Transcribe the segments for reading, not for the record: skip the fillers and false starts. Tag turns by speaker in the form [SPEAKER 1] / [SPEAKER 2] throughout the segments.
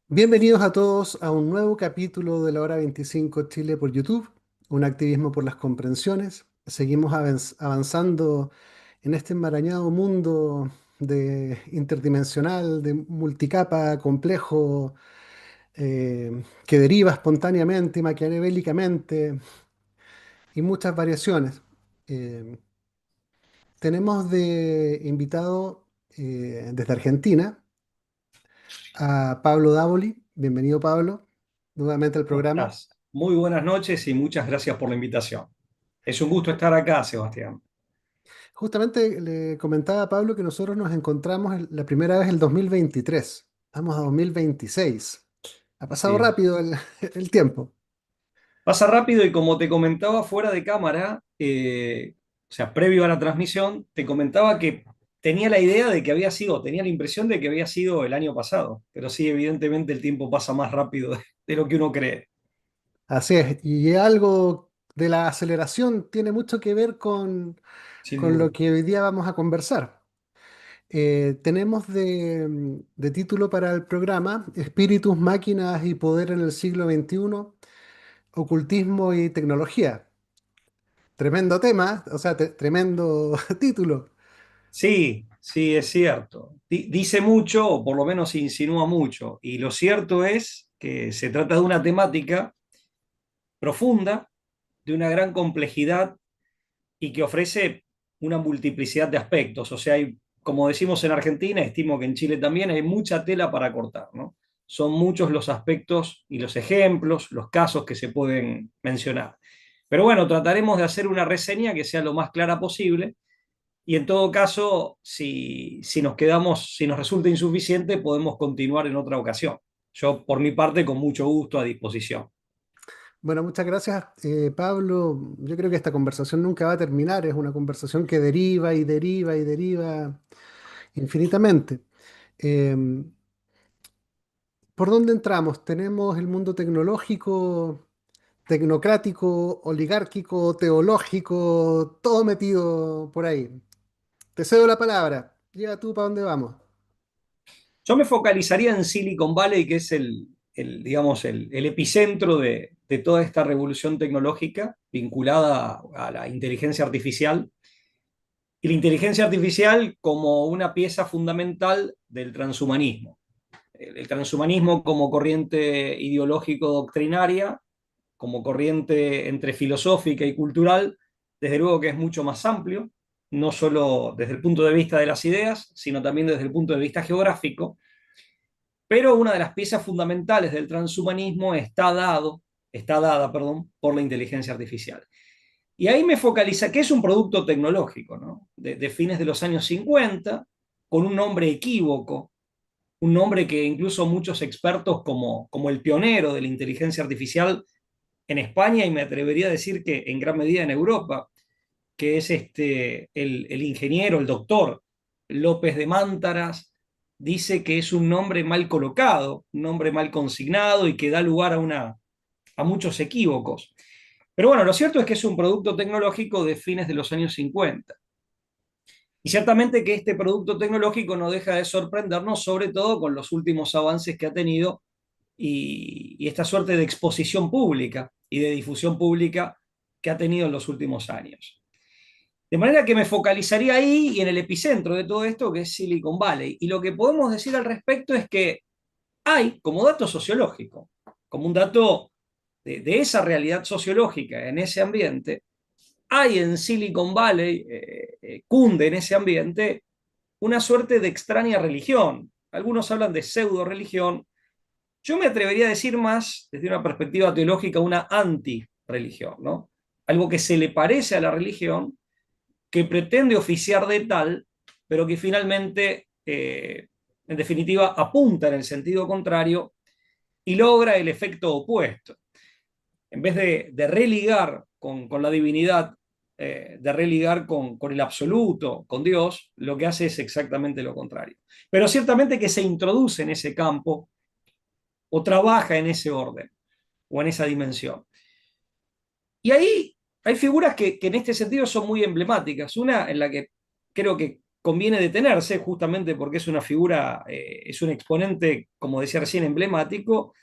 [SPEAKER 1] Bienvenidos a todos a un nuevo capítulo de la Hora 25 Chile por YouTube, un activismo por las comprensiones. Seguimos avanzando en este enmarañado mundo de interdimensional, de multicapa, complejo, que deriva espontáneamente y maquiavélicamente y muchas variaciones. Eh, Tenemos de invitado desde Argentina a Pablo Dávoli. Bienvenido, Pablo, nuevamente al
[SPEAKER 2] ¿Cómo
[SPEAKER 1] programa.
[SPEAKER 2] estás? Muy buenas noches y muchas gracias por la invitación. Es un gusto estar acá, Sebastián.
[SPEAKER 1] Justamente le comentaba a Pablo que nosotros nos encontramos la primera vez el 2023. Estamos a 2026. Ha pasado
[SPEAKER 2] Sí.
[SPEAKER 1] rápido el tiempo.
[SPEAKER 2] Pasa rápido y como te comentaba fuera de cámara, o sea, previo a la transmisión, te comentaba que tenía la idea de que había sido, tenía la impresión de que había sido el año pasado, pero sí, evidentemente el tiempo pasa más rápido de lo que uno cree,
[SPEAKER 1] Así es. Y algo de la aceleración tiene mucho que ver
[SPEAKER 2] sin
[SPEAKER 1] con
[SPEAKER 2] duda.
[SPEAKER 1] lo que hoy día vamos a conversar. Tenemos de título para el programa Espíritus, máquinas y poder en el siglo XXI, ocultismo y tecnología. Tremendo tema, o sea, tremendo título.
[SPEAKER 2] Sí, sí, es cierto. Dice mucho, o por lo menos insinúa mucho, y lo cierto es que se trata de una temática profunda, de una gran complejidad y que ofrece una multiplicidad de aspectos. O sea, hay, como decimos en Argentina, estimo que en Chile también hay mucha tela para cortar, ¿no? Son muchos los aspectos y los ejemplos, los casos que se pueden mencionar. Pero bueno, trataremos de hacer una reseña que sea lo más clara posible y en todo caso, si nos quedamos, si nos resulta insuficiente, podemos continuar en otra ocasión. Yo, por mi parte, con mucho gusto a disposición.
[SPEAKER 1] Bueno, muchas gracias, Pablo. Yo creo que esta conversación nunca va a terminar. Es una conversación que deriva y deriva y deriva infinitamente. Em, ¿Por dónde entramos? Tenemos el mundo tecnológico, tecnocrático, oligárquico, teológico, todo metido por ahí. Te cedo la palabra. Lleva tú para dónde vamos.
[SPEAKER 2] Yo me focalizaría en Silicon Valley, que es digamos, el epicentro de toda esta revolución tecnológica vinculada a la inteligencia artificial. Y la inteligencia artificial como una pieza fundamental del transhumanismo. El transhumanismo como corriente ideológico doctrinaria, como corriente entre filosófica y cultural, desde luego que es mucho más amplio, no solo desde el punto de vista de las ideas, sino también desde el punto de vista geográfico. Pero una de las piezas fundamentales del transhumanismo está dada, perdón, por la inteligencia artificial. Y ahí me focaliza, que es un producto tecnológico, ¿no? De fines de los años 50, con un nombre equívoco, un nombre que incluso muchos expertos como el pionero de la inteligencia artificial en España, y me atrevería a decir que en gran medida en Europa, que es el ingeniero, el doctor López de Mántaras, dice que es un nombre mal colocado, un nombre mal consignado y que da lugar a muchos equívocos. Pero bueno, lo cierto es que es un producto tecnológico de fines de los años 50. Y ciertamente que este producto tecnológico no deja de sorprendernos, sobre todo con los últimos avances que ha tenido y esta suerte de exposición pública y de difusión pública que ha tenido en los últimos años. De manera que me focalizaría ahí y en el epicentro de todo esto, que es Silicon Valley. Y lo que podemos decir al respecto es que hay, como dato sociológico, como un dato de esa realidad sociológica en ese ambiente, hay en Silicon Valley, cunde en ese ambiente, una suerte de extraña religión. Algunos hablan de pseudo religión. Yo me atrevería a decir más, desde una perspectiva teológica, una anti-religión, ¿no? Algo que se le parece a la religión, que pretende oficiar de tal, pero que finalmente, en definitiva, apunta en el sentido contrario y logra el efecto opuesto. En vez de religar con la divinidad, de religar con el absoluto, con Dios, lo que hace es exactamente lo contrario. Pero ciertamente que se introduce en ese campo o trabaja en ese orden o en esa dimensión. Y ahí hay figuras que en este sentido son muy emblemáticas. Una en la que creo que conviene detenerse, justamente porque es una figura, es un exponente, como decía recién, emblemático.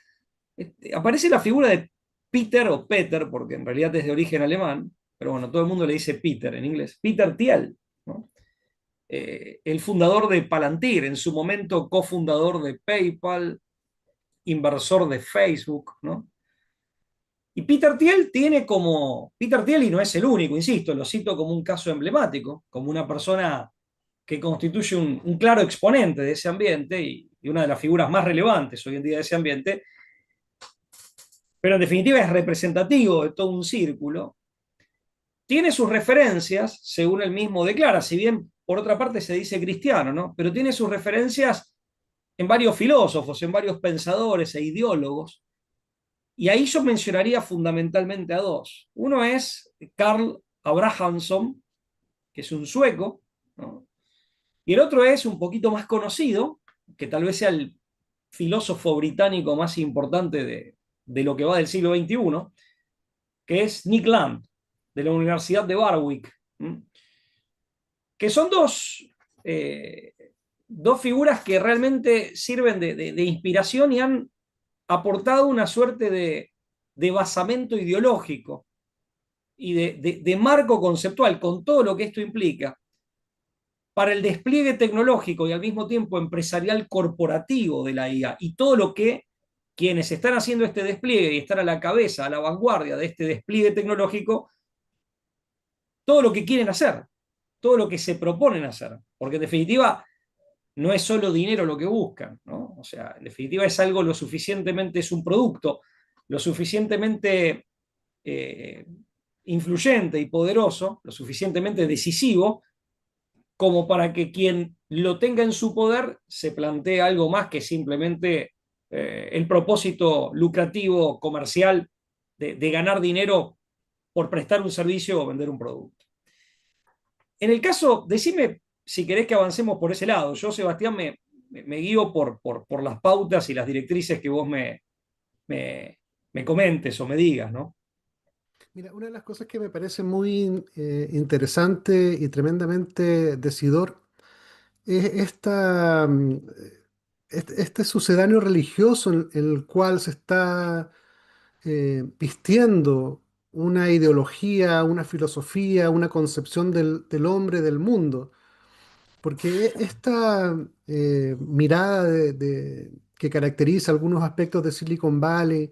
[SPEAKER 2] Aparece la figura de Peter o Peter, porque en realidad es de origen alemán, pero bueno, todo el mundo le dice Peter en inglés, Peter Thiel, ¿no? El fundador de Palantir, en su momento cofundador de PayPal, inversor de Facebook, ¿no? Y Peter Thiel tiene como, Peter Thiel, y no es el único, insisto, lo cito como un caso emblemático, como una persona que constituye un claro exponente de ese ambiente y una de las figuras más relevantes hoy en día de ese ambiente, pero en definitiva es representativo de todo un círculo. Tiene sus referencias, según él mismo declara, si bien por otra parte se dice cristiano, ¿no? Pero tiene sus referencias en varios filósofos, en varios pensadores e ideólogos. Y ahí yo mencionaría fundamentalmente a dos. Uno es Karl Abrahamsson, que es un sueco, ¿no? Y el otro es un poquito más conocido, que tal vez sea el filósofo británico más importante de lo que va del siglo XXI, que es Nick Land, de la Universidad de Warwick, que son eh, dos figuras que realmente sirven de inspiración y han aportado una suerte de basamento ideológico y de marco conceptual, con todo lo que esto implica, para el despliegue tecnológico y al mismo tiempo empresarial corporativo de la IA y todo lo que quienes están haciendo este despliegue y están a la cabeza, a la vanguardia de este despliegue tecnológico, todo lo que quieren hacer, todo lo que se proponen hacer, porque en definitiva no es solo dinero lo que buscan, ¿no? O sea, en definitiva es algo lo suficientemente, es un producto lo suficientemente eh, influyente y poderoso, lo suficientemente decisivo, como para que quien lo tenga en su poder se plantee algo más que simplemente el propósito lucrativo comercial de ganar dinero por prestar un servicio o vender un producto. En el caso, decime si querés que avancemos por ese lado. Yo, Sebastián, me guío por las pautas y las directrices que vos me, me comentes o me digas, ¿no?
[SPEAKER 1] Mira, una de las cosas que me parece muy interesante y tremendamente decidor es este sucedáneo religioso en el cual se está vistiendo una ideología, una filosofía, una concepción del hombre, del mundo. Porque esta mirada que caracteriza algunos aspectos de Silicon Valley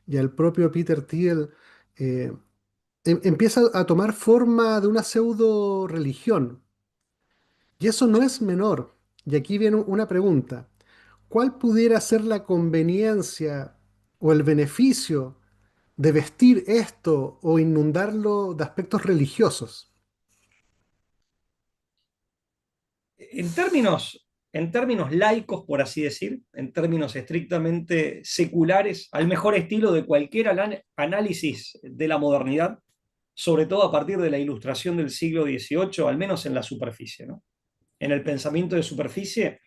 [SPEAKER 1] y al propio Peter Thiel eh, empieza a tomar forma de una pseudo religión. Y eso no es menor. Y aquí viene una pregunta. ¿Cuál pudiera ser la conveniencia o el beneficio de vestir esto o inundarlo de aspectos religiosos?
[SPEAKER 2] En términos laicos, por así decir, en términos estrictamente seculares, al mejor estilo de cualquier análisis de la modernidad, sobre todo a partir de la ilustración del siglo XVIII, al menos en la superficie, ¿no? En el pensamiento de superficie,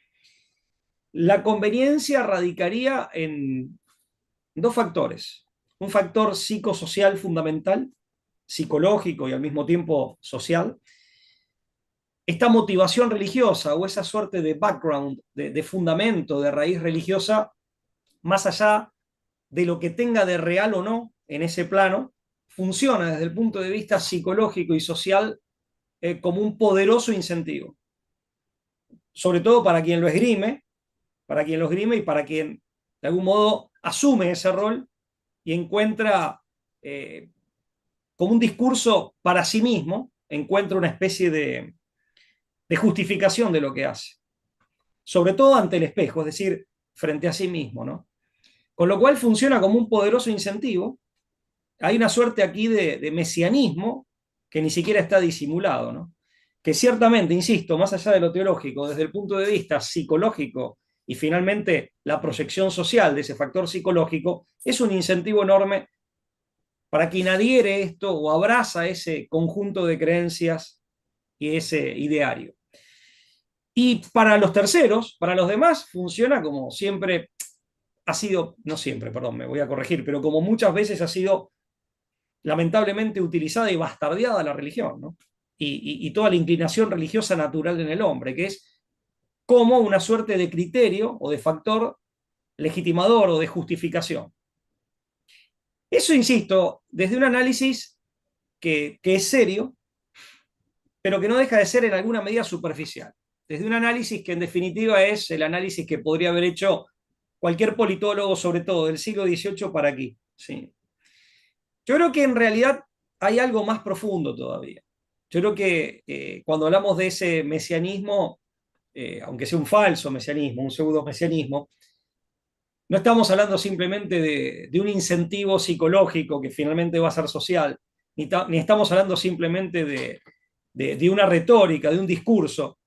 [SPEAKER 2] la conveniencia radicaría en dos factores. Un factor psicosocial fundamental, psicológico y al mismo tiempo social, esta motivación religiosa o esa suerte de background, de fundamento, de raíz religiosa, más allá de lo que tenga de real o no en ese plano, funciona desde el punto de vista psicológico y social como un poderoso incentivo, sobre todo para quien lo esgrime y para quien de algún modo asume ese rol y encuentra eh, como un discurso para sí mismo, encuentra una especie de justificación de lo que hace, sobre todo ante el espejo, es decir, frente a sí mismo, ¿no? Con lo cual funciona como un poderoso incentivo. Hay una suerte aquí de mesianismo que ni siquiera está disimulado, ¿no? Que ciertamente, insisto, más allá de lo teológico, desde el punto de vista psicológico y finalmente la proyección social de ese factor psicológico, es un incentivo enorme para quien adhiere esto o abraza ese conjunto de creencias y ese ideario. Y para los terceros, para los demás, funciona como siempre ha sido, no siempre, perdón, me voy a corregir, pero como muchas veces ha sido lamentablemente utilizada y bastardeada la religión, ¿no? y toda la inclinación religiosa natural en el hombre, que es como una suerte de criterio o de factor legitimador o de justificación. Eso, insisto, desde un análisis que es serio, pero que no deja de ser en alguna medida superficial. Desde un análisis que en definitiva es el análisis que podría haber hecho cualquier politólogo, sobre todo del siglo XVIII para aquí. ¿Sí? Yo creo que en realidad hay algo más profundo todavía. Yo creo que cuando hablamos de ese mesianismo, aunque sea un falso mesianismo, un pseudo mesianismo, no estamos hablando simplemente de un incentivo psicológico que finalmente va a ser social, ni estamos hablando simplemente de una retórica, de un discurso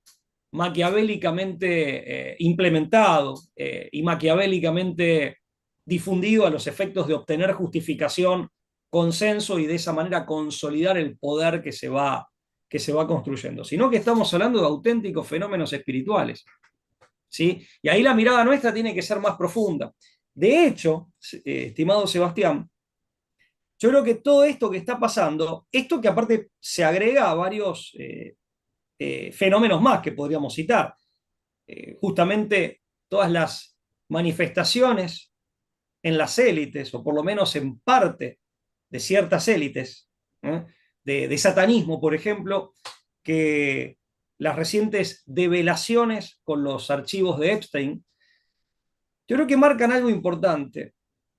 [SPEAKER 2] maquiavélicamente implementado y maquiavélicamente difundido a los efectos de obtener justificación, consenso y de esa manera consolidar el poder que se va construyendo, sino que estamos hablando de auténticos fenómenos espirituales. ¿Sí? Y ahí la mirada nuestra tiene que ser más profunda. De hecho, estimado Sebastián, yo creo que todo esto que está pasando, esto que aparte se agrega a varios fenómenos más que podríamos citar, justamente todas las manifestaciones en las élites, o por lo menos en parte de ciertas élites, ¿eh? De satanismo, por ejemplo, que las recientes develaciones con los archivos de Epstein, yo creo que marcan algo importante,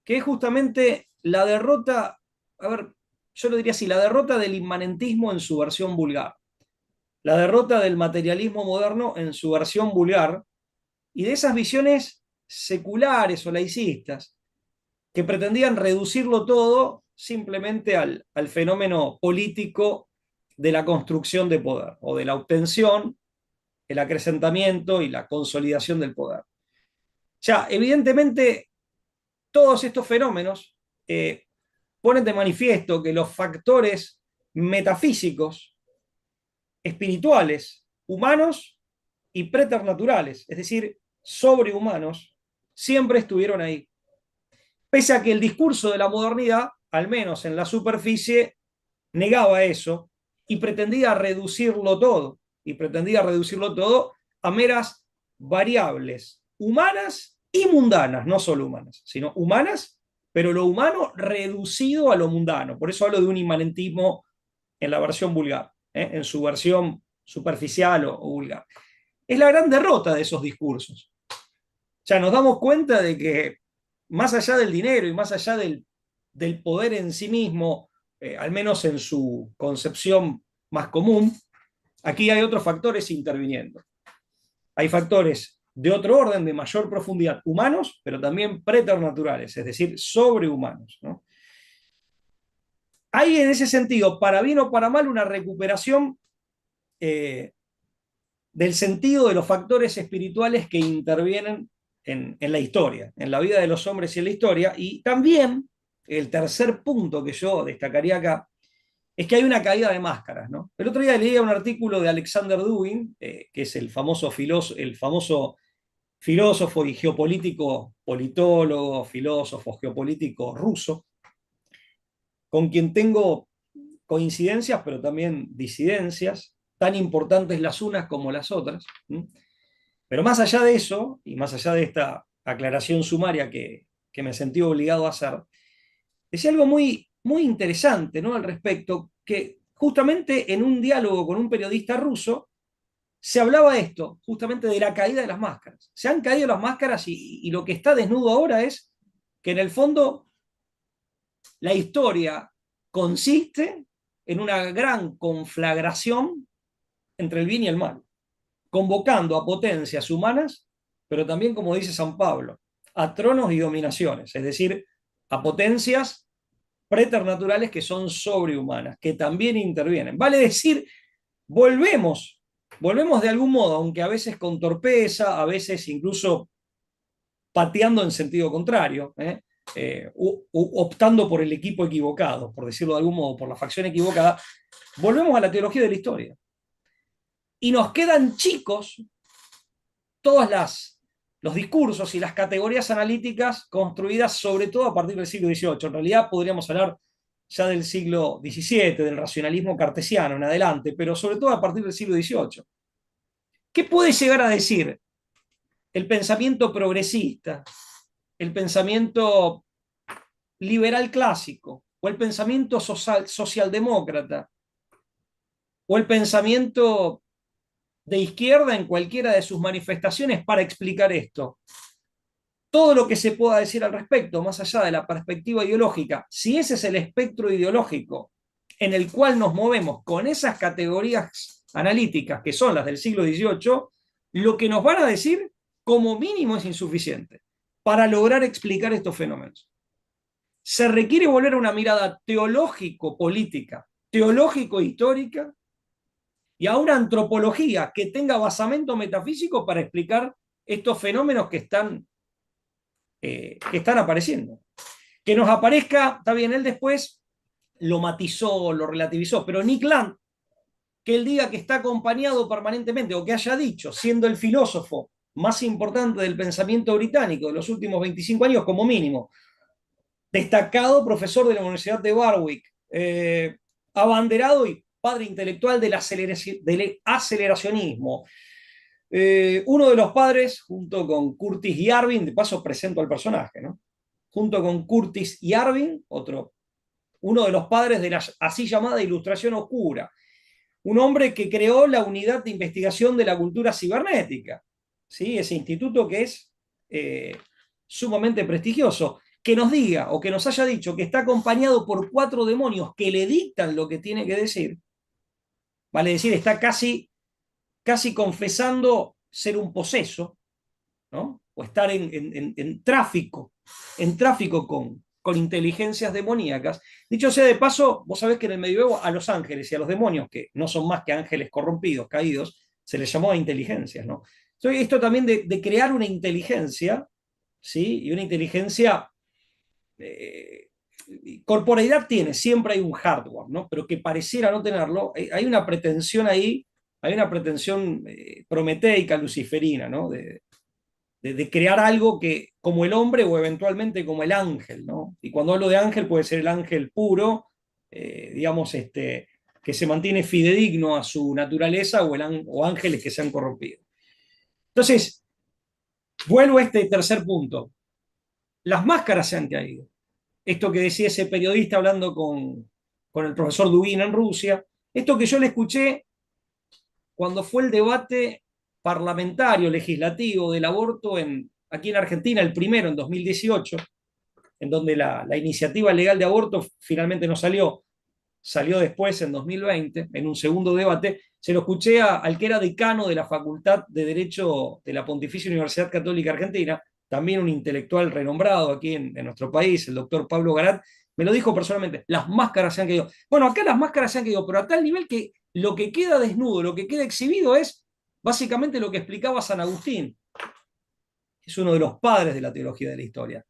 [SPEAKER 2] que es justamente la derrota, a ver, yo lo diría así, la derrota del inmanentismo en su versión vulgar, la derrota del materialismo moderno en su versión vulgar, y de esas visiones seculares o laicistas que pretendían reducirlo todo simplemente al fenómeno político de la construcción de poder o de la obtención, el acrecentamiento y la consolidación del poder. Ya, evidentemente, todos estos fenómenos ponen de manifiesto que los factores metafísicos, espirituales, humanos y preternaturales, es decir, sobrehumanos, siempre estuvieron ahí. Pese a que el discurso de la modernidad, al menos en la superficie, negaba eso y pretendía reducirlo todo a meras variables humanas y mundanas, no solo humanas, sino humanas, pero lo humano reducido a lo mundano. Por eso hablo de un inmanentismo en la versión vulgar, en su versión superficial o vulgar. Es la gran derrota de esos discursos. Ya nos damos cuenta de que más allá del dinero y más allá del poder en sí mismo, al menos en su concepción más común, aquí hay otros factores interviniendo. Hay factores de otro orden, de mayor profundidad, humanos, pero también preternaturales, es decir, sobrehumanos, ¿no? Hay en ese sentido, para bien o para mal, una recuperación eh, del sentido de los factores espirituales que intervienen en la historia, en la vida de los hombres y en la historia. Y también el tercer punto que yo destacaría acá es que hay una caída de máscaras, ¿no? El otro día leía un artículo de Alexander Dugin, que es el famoso filósofo y geopolítico, politólogo, filósofo, geopolítico ruso, con quien tengo coincidencias, pero también disidencias, tan importantes las unas como las otras. Pero más allá de eso, y más allá de esta aclaración sumaria que me sentí obligado a hacer, decía algo muy, muy interesante, ¿no? Al respecto, que justamente en un diálogo con un periodista ruso se hablaba de esto, justamente de la caída de las máscaras. Se han caído las máscaras y lo que está desnudo ahora es que en el fondo la historia consiste en una gran conflagración entre el bien y el mal, convocando a potencias humanas, pero también, como dice San Pablo, a tronos y dominaciones, es decir, a potencias preternaturales que son sobrehumanas, que también intervienen. Vale decir, volvemos, volvemos de algún modo, aunque a veces con torpeza, a veces incluso pateando en sentido contrario, optando por el equipo equivocado, por decirlo de algún modo, por la facción equivocada, volvemos a la teología de la historia. Y nos quedan chicos todos los discursos y las categorías analíticas construidas sobre todo a partir del siglo XVIII. En realidad podríamos hablar ya del siglo XVII, del racionalismo cartesiano en adelante, pero sobre todo a partir del siglo XVIII. ¿Qué puede llegar a decir el pensamiento progresista, el pensamiento liberal clásico, o el pensamiento socialdemócrata, o el pensamiento de izquierda en cualquiera de sus manifestaciones para explicar esto? Todo lo que se pueda decir al respecto, más allá de la perspectiva ideológica, si ese es el espectro ideológico en el cual nos movemos con esas categorías analíticas que son las del siglo XVIII, lo que nos van a decir como mínimo es insuficiente para lograr explicar estos fenómenos. Se requiere volver a una mirada teológico-política, teológico-histórica y a una antropología que tenga basamento metafísico para explicar estos fenómenos que están apareciendo. Que nos aparezca, está bien, él después lo matizó, lo relativizó, pero Nick Land, que él diga que está acompañado permanentemente, o que haya dicho, siendo el filósofo más importante del pensamiento británico de los últimos 25 años como mínimo, destacado profesor de la Universidad de Warwick, abanderado y padre intelectual del aceleracionismo, uno de los padres, junto con Curtis Yarvin, de paso presento al personaje, ¿no? Junto con Curtis Yarvin, uno de los padres de la así llamada Ilustración Oscura, un hombre que creó la unidad de investigación de la cultura cibernética, ¿sí? Ese instituto que es sumamente prestigioso, que nos diga o que nos haya dicho que está acompañado por 4 demonios que le dictan lo que tiene que decir, vale decir, está casi confesando ser un poseso, ¿no? O estar en tráfico con inteligencias demoníacas. Dicho sea de paso, vos sabés que en el medioevo a los ángeles y a los demonios, que no son más que ángeles corrompidos, caídos, se les llamaba inteligencias, ¿no? Entonces, esto también de crear una inteligencia, ¿sí? Y una inteligencia, eh, corporeidad tiene, siempre hay un hardware, ¿no? Pero que pareciera no tenerlo, hay una pretensión ahí, hay una pretensión prometeica, luciferina, ¿no? De crear algo que, como el hombre o eventualmente como el ángel, ¿no? Y cuando hablo de ángel puede ser el ángel puro, digamos, que se mantiene fidedigno a su naturaleza o ángeles que se han corrompido. Entonces, vuelvo a este tercer punto. Las máscaras se han caído. Esto que decía ese periodista hablando con el profesor Dugin en Rusia, esto que yo le escuché cuando fue el debate parlamentario, legislativo del aborto aquí en Argentina, el primero en 2018, en donde la iniciativa legal de aborto finalmente no salió después en 2020, en un segundo debate, se lo escuché al que era decano de la Facultad de Derecho de la Pontificia Universidad Católica Argentina, también un intelectual renombrado aquí en nuestro país, el doctor Pablo Garat, me lo dijo personalmente, las máscaras se han caído. Bueno, acá las máscaras se han caído, pero a tal nivel que lo que queda desnudo, lo que queda exhibido es básicamente lo que explicaba San Agustín, que es uno de los padres de la teología de la historia.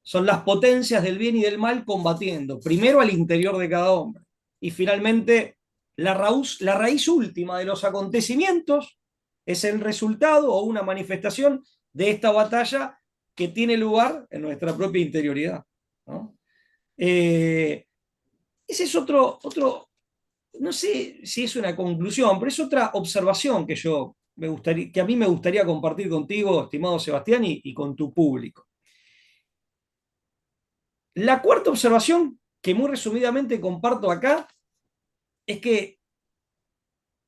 [SPEAKER 2] Son las potencias del bien y del mal combatiendo, primero al interior de cada hombre, y finalmente la raíz última de los acontecimientos es el resultado o una manifestación de esta batalla que tiene lugar en nuestra propia interioridad, ¿no? Ese es no sé si es una conclusión, pero es otra observación que a mí me gustaría compartir contigo, estimado Sebastián, y con tu público. La cuarta observación, que muy resumidamente comparto acá, es que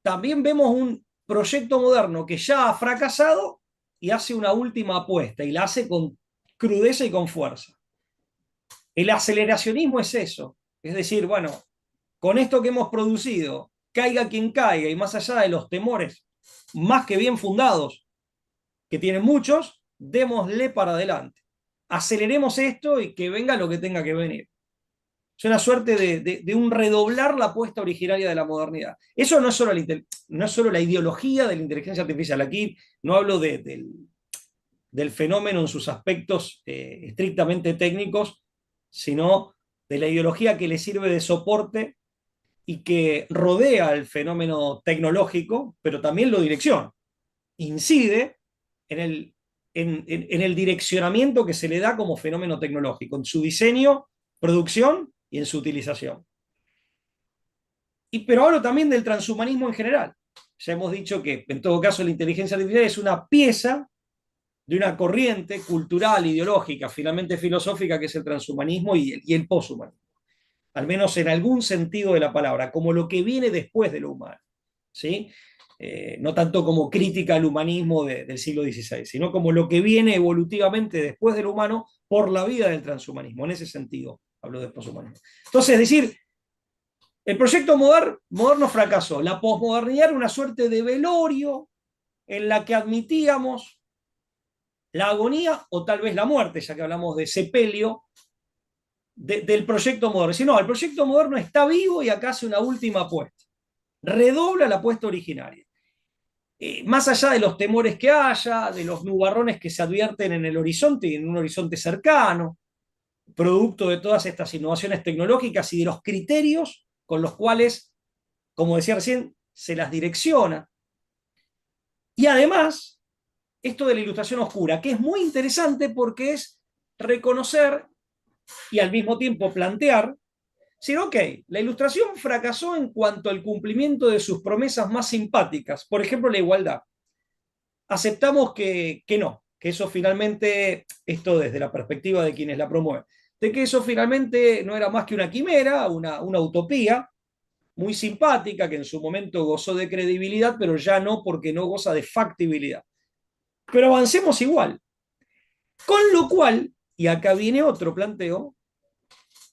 [SPEAKER 2] también vemos un proyecto moderno que ya ha fracasado y hace una última apuesta, y la hace con crudeza y con fuerza. El aceleracionismo es eso, es decir, bueno, con esto que hemos producido, caiga quien caiga, y más allá de los temores más que bien fundados, que tienen muchos, démosle para adelante. Aceleremos esto y que venga lo que tenga que venir. Es una suerte de un redoblar la apuesta originaria de la modernidad. Eso no es solo la ideología de la inteligencia artificial. Aquí no hablo del fenómeno en sus aspectos estrictamente técnicos, sino de la ideología que le sirve de soporte y que rodea el fenómeno tecnológico, pero también lo direcciona. Incide en el direccionamiento que se le da como fenómeno tecnológico, en su diseño, producción y en su utilización. Pero hablo también del transhumanismo en general. Ya hemos dicho que, en todo caso, la inteligencia artificial es una pieza de una corriente cultural, ideológica, finalmente filosófica, que es el transhumanismo y el poshumanismo. Al menos en algún sentido de la palabra, como lo que viene después de lo humano. ¿Sí? No tanto como crítica al humanismo del siglo XVI, sino como lo que viene evolutivamente después del humano por la vida del transhumanismo. En ese sentido, hablo de poshumanismo. Entonces, es decir, el proyecto moderno fracasó. La posmodernidad era una suerte de velorio en la que admitíamos la agonía o tal vez la muerte, ya que hablamos de sepelio, del proyecto moderno. Si no, el proyecto moderno está vivo y acá hace una última apuesta. Redobla la apuesta originaria. Más allá de los temores que haya, de los nubarrones que se advierten en el horizonte y en un horizonte cercano, producto de todas estas innovaciones tecnológicas y de los criterios con los cuales, como decía recién, se las direcciona. Y además, esto de la ilustración oscura, que es muy interesante porque es reconocer y al mismo tiempo plantear, sí, ok, la ilustración fracasó en cuanto al cumplimiento de sus promesas más simpáticas, por ejemplo, la igualdad. Aceptamos que no, que eso finalmente, esto desde la perspectiva de quienes la promueven, de que eso finalmente no era más que una quimera, una utopía, muy simpática, que en su momento gozó de credibilidad, pero ya no porque no goza de factibilidad. Pero avancemos igual. Con lo cual, y acá viene otro planteo,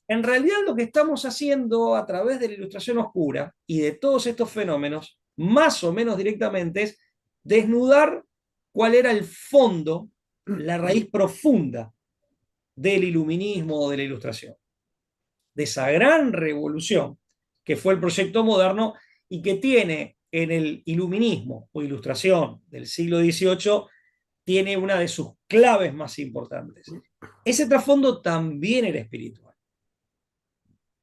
[SPEAKER 2] en realidad lo que estamos haciendo a través de la ilustración oscura y de todos estos fenómenos, más o menos directamente, es desnudar cuál era el fondo, la raíz profunda del iluminismo o de la ilustración, de esa gran revolución que fue el proyecto moderno y que tiene en el iluminismo o ilustración del siglo XVIII, tiene una de sus claves más importantes. Ese trasfondo también era espiritual.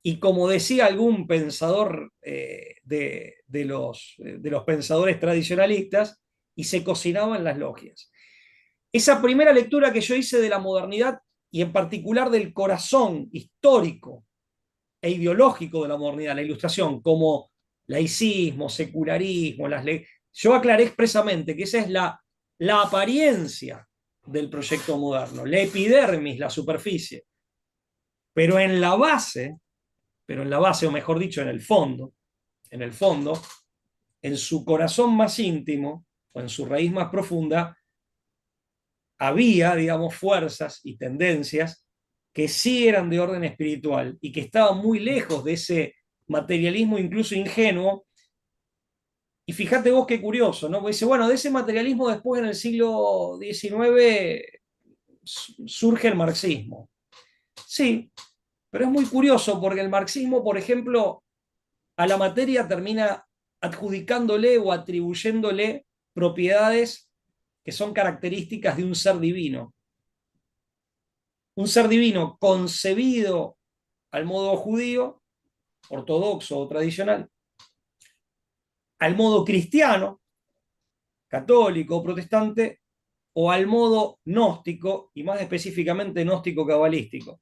[SPEAKER 2] Y como decía algún pensador de los pensadores tradicionalistas, y se cocinaba en las logias. Esa primera lectura que yo hice de la modernidad, y en particular del corazón histórico e ideológico de la modernidad, la ilustración, como laicismo, secularismo, yo aclaré expresamente que esa es la apariencia del proyecto moderno, la epidermis, la superficie. Pero en la base, o mejor dicho, en el fondo, en su corazón más íntimo, o en su raíz más profunda, había, digamos, fuerzas y tendencias que sí eran de orden espiritual y que estaban muy lejos de ese materialismo incluso ingenuo. Y fíjate vos qué curioso, ¿no? Porque dice, bueno, de ese materialismo después en el siglo XIX surge el marxismo. Sí, pero es muy curioso porque el marxismo, por ejemplo, a la materia termina adjudicándole o atribuyéndole propiedades que son características de un ser divino. Un ser divino concebido al modo judío, ortodoxo o tradicional, al modo cristiano, católico o protestante, o al modo gnóstico, y más específicamente gnóstico cabalístico.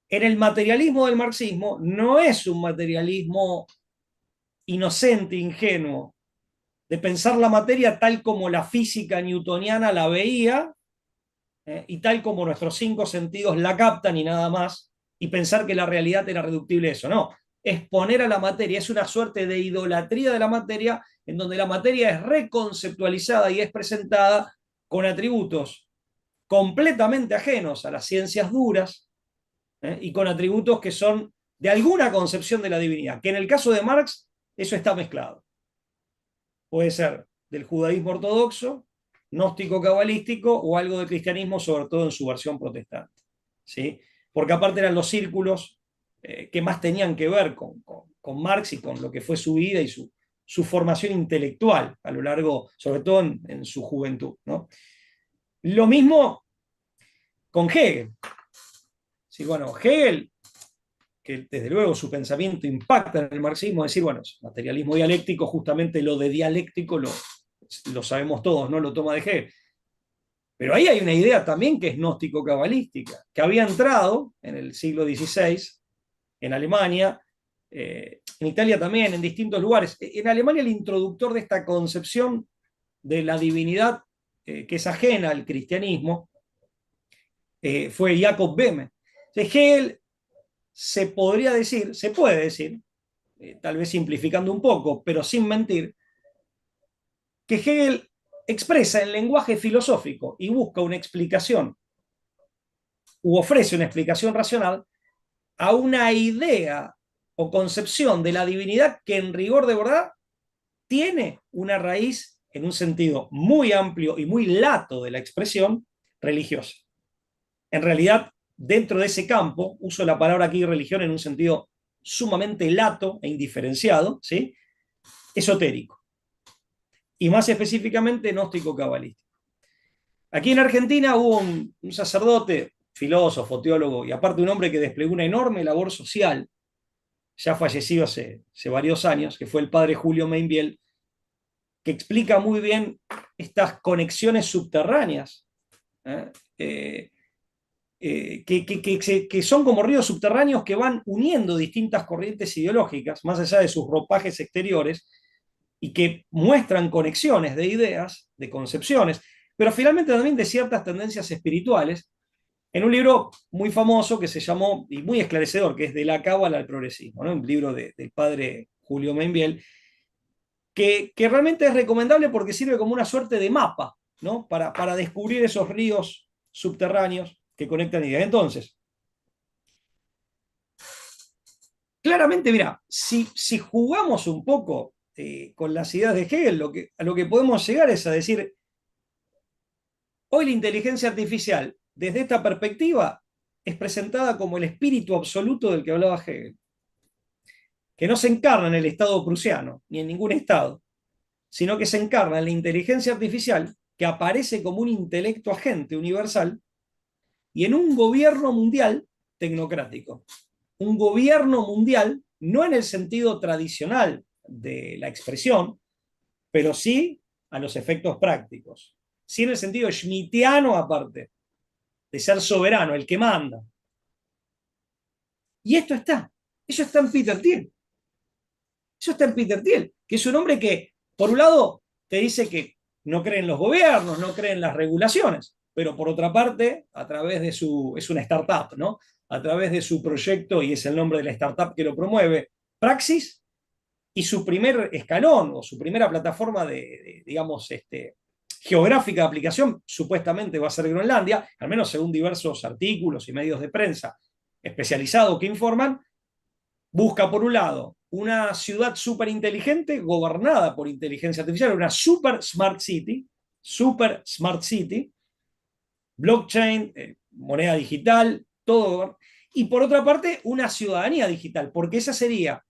[SPEAKER 2] En el materialismo del marxismo no es un materialismo inocente, ingenuo, de pensar la materia tal como la física newtoniana la veía, y tal como nuestros cinco sentidos la captan y nada más, y pensar que la realidad era reductible a eso. No, es poner a la materia, es una suerte de idolatría de la materia, en donde la materia es reconceptualizada y es presentada con atributos completamente ajenos a las ciencias duras, y con atributos que son de alguna concepción de la divinidad, que en el caso de Marx eso está mezclado. Puede ser del judaísmo ortodoxo, gnóstico cabalístico o algo de cristianismo, sobre todo en su versión protestante. ¿Sí? Porque aparte eran los círculos que más tenían que ver con Marx y con lo que fue su vida y su formación intelectual a lo largo, sobre todo en su juventud. ¿No? Lo mismo con Hegel. Sí, bueno, Hegel, que desde luego su pensamiento impacta en el marxismo, es decir, bueno, materialismo dialéctico, justamente lo de dialéctico lo sabemos todos, ¿no? Lo toma de Hegel. Pero ahí hay una idea también que es gnóstico-cabalística, que había entrado en el siglo XVI en Alemania, en Italia también, en distintos lugares. En Alemania el introductor de esta concepción de la divinidad que es ajena al cristianismo fue Jacob Böhme. Hegel se podría decir, se puede decir, tal vez simplificando un poco, pero sin mentir, que Hegel expresa en lenguaje filosófico y busca una explicación u ofrece una explicación racional a una idea o concepción de la divinidad que en rigor de verdad tiene una raíz en un sentido muy amplio y muy lato de la expresión religiosa. En realidad, dentro de ese campo, uso la palabra aquí religión en un sentido sumamente lato e indiferenciado, ¿sí? Esotérico, y más específicamente gnóstico cabalístico. Aquí en Argentina hubo un sacerdote, filósofo, teólogo, y aparte un hombre que desplegó una enorme labor social, ya fallecido hace varios años, que fue el padre Julio Mainbiel, que explica muy bien estas conexiones subterráneas, ¿eh? Que son como ríos subterráneos que van uniendo distintas corrientes ideológicas, más allá de sus ropajes exteriores, y que muestran conexiones de ideas, de concepciones, pero finalmente también de ciertas tendencias espirituales, en un libro muy famoso que se llamó, y muy esclarecedor, que es De la Cábala al Progresismo, ¿no? Un libro del padre Julio Mainbiel, que realmente es recomendable porque sirve como una suerte de mapa, ¿no? Para descubrir esos ríos subterráneos que conectan ideas. Entonces, claramente, mira, si jugamos un poco con las ideas de Hegel, a lo que podemos llegar es a decir, hoy la inteligencia artificial, desde esta perspectiva, es presentada como el espíritu absoluto del que hablaba Hegel, que no se encarna en el Estado prusiano, ni en ningún Estado, sino que se encarna en la inteligencia artificial, que aparece como un intelecto agente universal, y en un gobierno mundial tecnocrático. Un gobierno mundial, no en el sentido tradicional de la expresión, pero sí a los efectos prácticos. Sí en el sentido schmittiano aparte, de ser soberano, el que manda. Y eso está en Peter Thiel. Eso está en Peter Thiel, que es un hombre que, por un lado, te dice que no cree en los gobiernos, no cree en las regulaciones, pero por otra parte, a través de es una startup, ¿no? A través de su proyecto, y es el nombre de la startup que lo promueve, Praxis, y su primer escalón o su primera plataforma digamos, geográfica de aplicación, supuestamente va a ser Groenlandia, al menos según diversos artículos y medios de prensa especializados que informan, busca por un lado una ciudad súper inteligente gobernada por inteligencia artificial, una super smart city, blockchain, moneda digital, todo. Y por otra parte, una ciudadanía digital, porque esa sería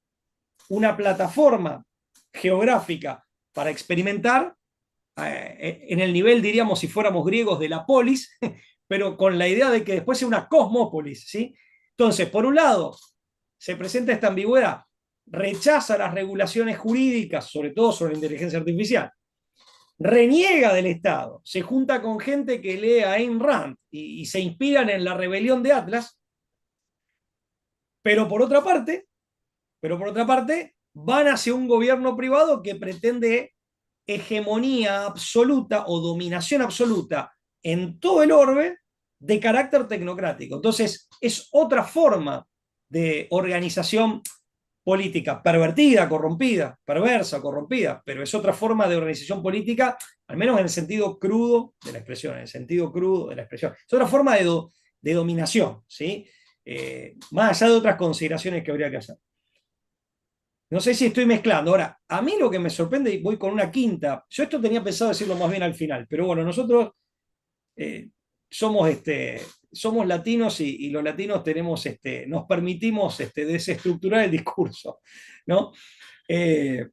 [SPEAKER 2] una plataforma geográfica para experimentar en el nivel, diríamos, si fuéramos griegos, de la polis, pero con la idea de que después sea una cosmópolis, ¿sí? Entonces, por un lado, se presenta esta ambigüedad, rechaza las regulaciones jurídicas, sobre todo sobre la inteligencia artificial, reniega del Estado, se junta con gente que lee a Ayn Rand y se inspiran en la rebelión de Atlas, pero por otra parte, van hacia un gobierno privado que pretende hegemonía absoluta o dominación absoluta en todo el orbe de carácter tecnocrático. Entonces, es otra forma de organización política pervertida, corrompida, perversa, corrompida, pero es otra forma de organización política, al menos en el sentido crudo de la expresión, en el sentido crudo de la expresión. Es otra forma de dominación, ¿sí? Más allá de otras consideraciones que habría que hacer. No sé si estoy mezclando. Ahora, a mí lo que me sorprende, y voy con una quinta, yo esto tenía pensado decirlo más bien al final, pero bueno, nosotros eh, somos, somos latinos y los latinos tenemos, nos permitimos desestructurar el discurso, ¿no? Eh,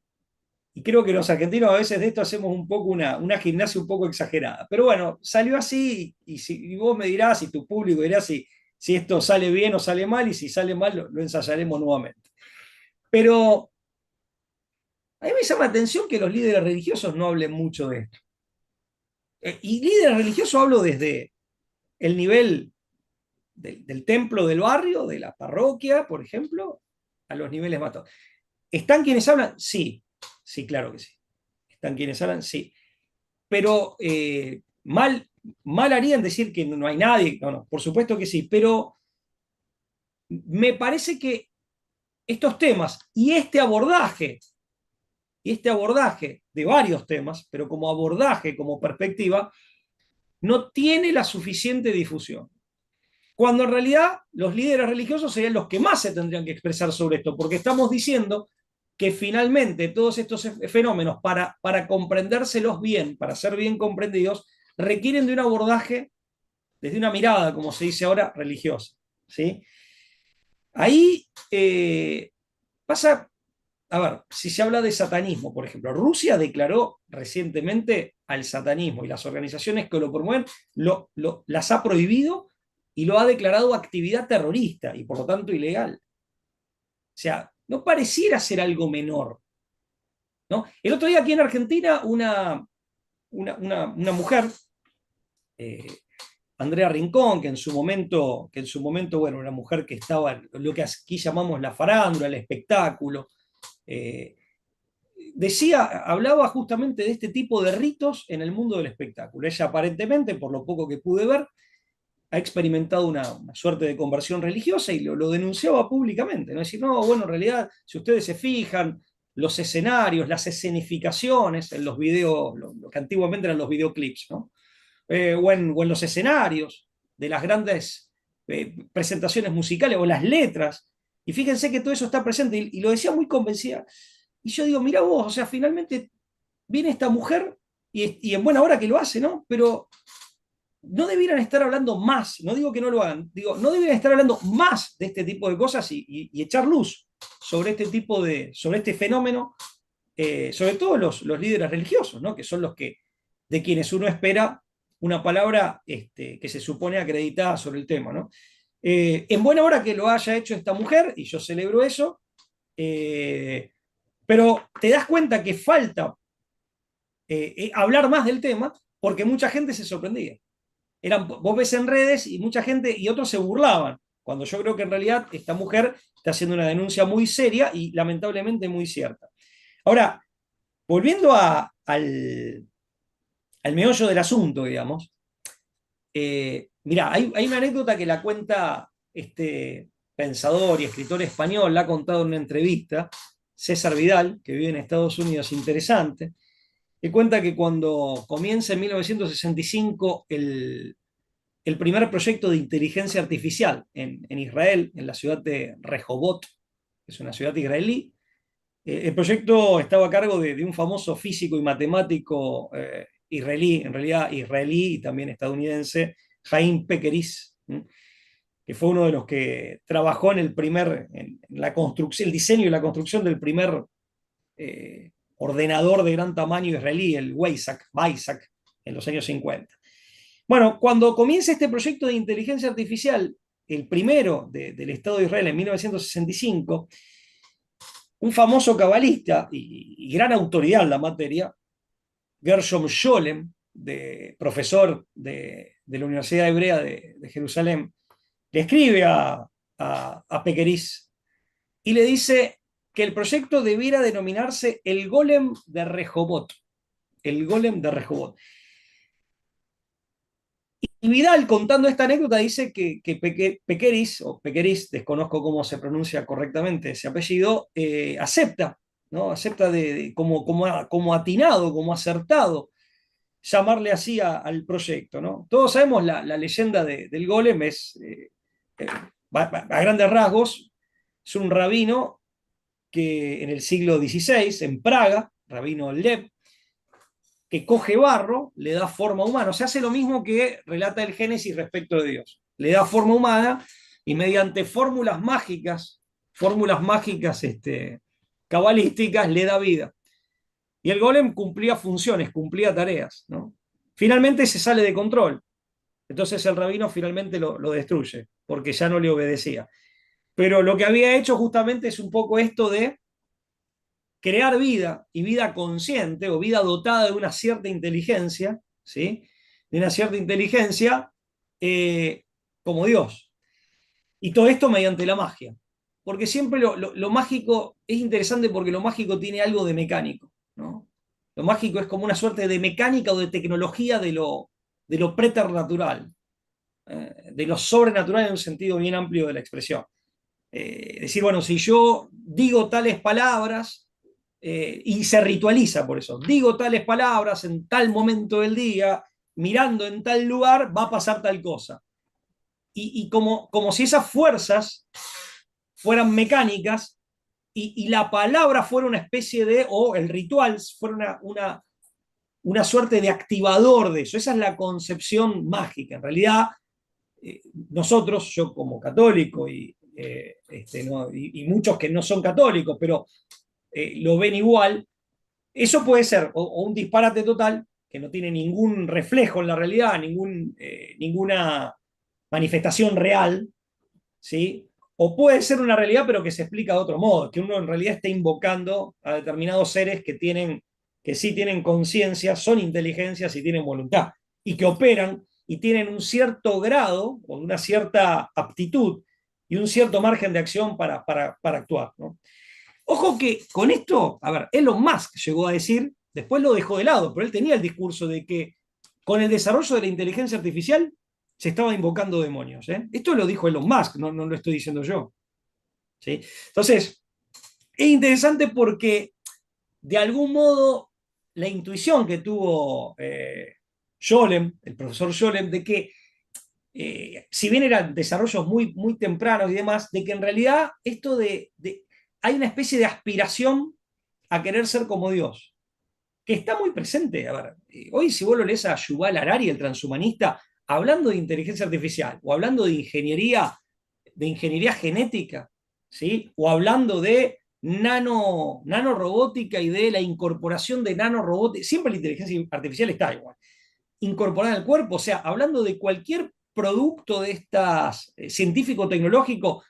[SPEAKER 2] y creo que los argentinos a veces de esto hacemos un poco una gimnasia un poco exagerada. Pero bueno, salió así y vos me dirás, y tu público dirá si esto sale bien o sale mal, y si sale mal lo ensayaremos nuevamente. Pero a mí me llama la atención que los líderes religiosos no hablen mucho de esto. Y líderes religiosos hablo desde el nivel del templo del barrio, de la parroquia, por ejemplo, a los niveles más altos. ¿Están quienes hablan? Sí, sí, claro que sí. ¿Están quienes hablan? Sí. Pero mal harían decir que no hay nadie. No, no, por supuesto que sí. Pero me parece que estos temas y este abordaje de varios temas, pero como abordaje, como perspectiva, no tiene la suficiente difusión. Cuando en realidad los líderes religiosos serían los que más se tendrían que expresar sobre esto, porque estamos diciendo que finalmente todos estos fenómenos, para comprendérselos bien, para ser bien comprendidos, requieren de un abordaje desde una mirada, como se dice ahora, religiosa. ¿Sí? Ahí pasa, a ver, si se habla de satanismo, por ejemplo, Rusia declaró recientemente al satanismo y las organizaciones que lo promueven las ha prohibido y lo ha declarado actividad terrorista y por lo tanto ilegal. O sea, no pareciera ser algo menor, ¿no? El otro día aquí en Argentina una mujer, eh, Andrea Rincón, que en su momento, bueno, una mujer que estaba en lo que aquí llamamos la farándula, el espectáculo, eh, hablaba justamente de este tipo de ritos en el mundo del espectáculo. Ella aparentemente, por lo poco que pude ver, ha experimentado una suerte de conversión religiosa y lo denunciaba públicamente, ¿no? Es decir, no, bueno, en realidad, si ustedes se fijan, los escenarios, las escenificaciones en los videos, lo que antiguamente eran los videoclips, ¿no? O en los escenarios de las grandes presentaciones musicales o las letras. Y fíjense que todo eso está presente y lo decía muy convencida. Y yo digo, mira vos, o sea, finalmente viene esta mujer y en buena hora que lo hace, ¿no? Pero no debieran estar hablando más, no digo que no lo hagan, digo, no debieran estar hablando más de este tipo de cosas y echar luz sobre este sobre este fenómeno, sobre todo los líderes religiosos, ¿no? Que son de quienes uno espera una palabra que se supone acreditada sobre el tema, ¿no? En buena hora que lo haya hecho esta mujer, y yo celebro eso, eh, pero te das cuenta que falta hablar más del tema porque mucha gente se sorprendía. Vos ves en redes y mucha gente y otros se burlaban, cuando yo creo que en realidad esta mujer está haciendo una denuncia muy seria y lamentablemente muy cierta. Ahora, volviendo al meollo del asunto, digamos, mirá, hay una anécdota que la cuenta este pensador y escritor español, la ha contado en una entrevista, César Vidal, que vive en Estados Unidos, interesante, que cuenta que cuando comienza en 1965 el primer proyecto de inteligencia artificial en Israel, en la ciudad de Rehovot, que es una ciudad israelí. El proyecto estaba a cargo de un famoso físico y matemático israelí, en realidad israelí y también estadounidense, Jaime Pekeris, que fue uno de los que trabajó en la construcción, el diseño y la construcción del primer ordenador de gran tamaño israelí, el Weizsäck, en los años 50. Bueno, cuando comienza este proyecto de inteligencia artificial, el primero del Estado de Israel en 1965, un famoso cabalista y gran autoridad en la materia, Gershom Scholem, profesor de la Universidad Hebrea de Jerusalén, le escribe a Pekeris y le dice que el proyecto debiera denominarse el Golem de Rehovot. El Golem de Rehovot. Y Vidal, contando esta anécdota, dice que Pekeris, o Pekeris, desconozco cómo se pronuncia correctamente ese apellido, acepta, ¿no? Acepta como atinado, como acertado, llamarle así al proyecto, ¿no? Todos sabemos la leyenda del golem, eh, a grandes rasgos, es un rabino que en el siglo XVI, en Praga, rabino Lev, que coge barro, le da forma humana. O sea, hace lo mismo que relata el Génesis respecto de Dios. Le da forma humana y mediante fórmulas mágicas cabalísticas, le da vida. Y el golem cumplía funciones, cumplía tareas, ¿no? Finalmente se sale de control. Entonces el rabino finalmente lo destruye, porque ya no le obedecía. Pero lo que había hecho justamente es un poco esto de crear vida y vida consciente o vida dotada de una cierta inteligencia, ¿sí? De una cierta inteligencia como Dios. Y todo esto mediante la magia. Porque siempre lo mágico es interesante porque lo mágico tiene algo de mecánico, ¿no? Lo mágico es como una suerte de mecánica o de tecnología de lo preternatural, de lo sobrenatural en un sentido bien amplio de la expresión. Decir, bueno, si yo digo tales palabras, y se ritualiza por eso, digo tales palabras en tal momento del día, mirando en tal lugar, va a pasar tal cosa. Y como si esas fuerzas fueran mecánicas y la palabra fuera una especie de, o el ritual fuera una suerte de activador de eso. Esa es la concepción mágica. En realidad, nosotros, yo como católico ¿no? Y muchos que no son católicos, pero lo ven igual, eso puede ser o un disparate total que no tiene ningún reflejo en la realidad, ninguna manifestación real, ¿sí? O puede ser una realidad pero que se explica de otro modo, que uno en realidad está invocando a determinados seres que sí tienen conciencia, son inteligencias y tienen voluntad, y que operan y tienen un cierto grado o una cierta aptitud y un cierto margen de acción para actuar, ¿no? Ojo que con esto, a ver, Elon Musk llegó a decir, después lo dejó de lado, pero él tenía el discurso de que con el desarrollo de la inteligencia artificial se estaba invocando demonios. ¿Eh? Esto lo dijo Elon Musk, no lo estoy diciendo yo. ¿Sí? Entonces, es interesante porque de algún modo la intuición que tuvo Scholem, el profesor Scholem, de que si bien eran desarrollos muy tempranos y demás, de que en realidad esto hay una especie de aspiración a querer ser como Dios, que está muy presente. A ver, hoy si vos lo lees a Yuval Harari, el transhumanista, hablando de inteligencia artificial o hablando de ingeniería genética, ¿sí? O hablando de nanorobótica y de la incorporación de nanorobótica, siempre la inteligencia artificial está igual, incorporada al cuerpo, o sea, hablando de cualquier producto de estas científico-tecnológico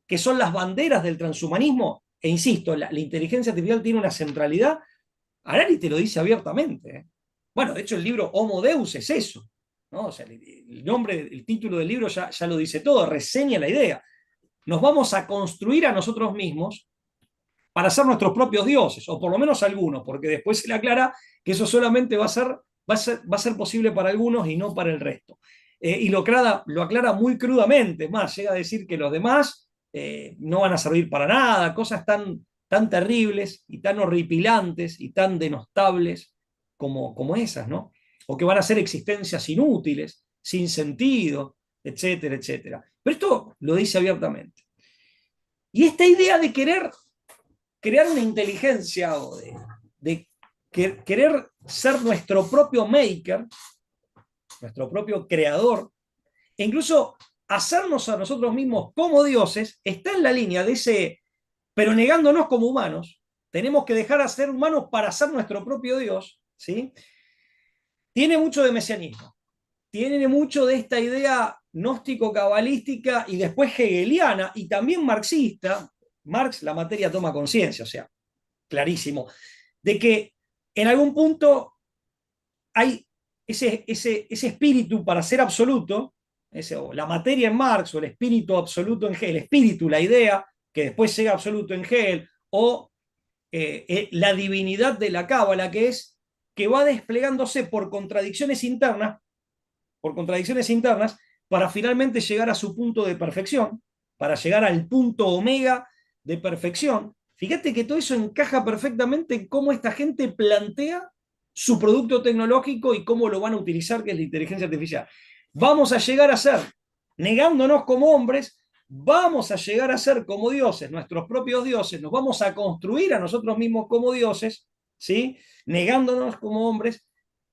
[SPEAKER 2] que son las banderas del transhumanismo, e insisto, la inteligencia artificial tiene una centralidad. Harari te lo dice abiertamente. ¿Eh? Bueno, de hecho el libro Homo Deus es eso. ¿No? O sea, el nombre, el título del libro ya lo dice todo, reseña la idea. Nos vamos a construir a nosotros mismos para ser nuestros propios dioses, o por lo menos algunos, porque después se le aclara que eso solamente va a ser posible para algunos y no para el resto. Y lo aclara muy crudamente, más, llega a decir que los demás no van a servir para nada, cosas tan terribles y tan horripilantes y tan denostables como esas, ¿no? O que van a ser existencias inútiles, sin sentido, etcétera, etcétera. Pero esto lo dice abiertamente. Y esta idea de querer crear una inteligencia o de querer ser nuestro propio maker, nuestro propio creador, e incluso hacernos a nosotros mismos como dioses, está en la línea de ese, pero negándonos como humanos, tenemos que dejar de ser humanos para ser nuestro propio Dios, ¿sí? Tiene mucho de mesianismo, tiene mucho de esta idea gnóstico-cabalística y después hegeliana y también marxista. Marx, la materia toma conciencia, o sea, clarísimo, de que en algún punto hay ese espíritu para ser absoluto, la materia en Marx o el espíritu absoluto en Hegel, el espíritu, la idea, que después llega absoluto en Hegel, o la divinidad de la cábala, que va desplegándose por contradicciones internas, para finalmente llegar a su punto de perfección, para llegar al punto omega de perfección. Fíjate que todo eso encaja perfectamente en cómo esta gente plantea su producto tecnológico y cómo lo van a utilizar, que es la inteligencia artificial. Vamos a llegar a ser, negándonos como hombres, vamos a llegar a ser como dioses, nuestros propios dioses, nos vamos a construir a nosotros mismos como dioses, ¿sí? Negándonos como hombres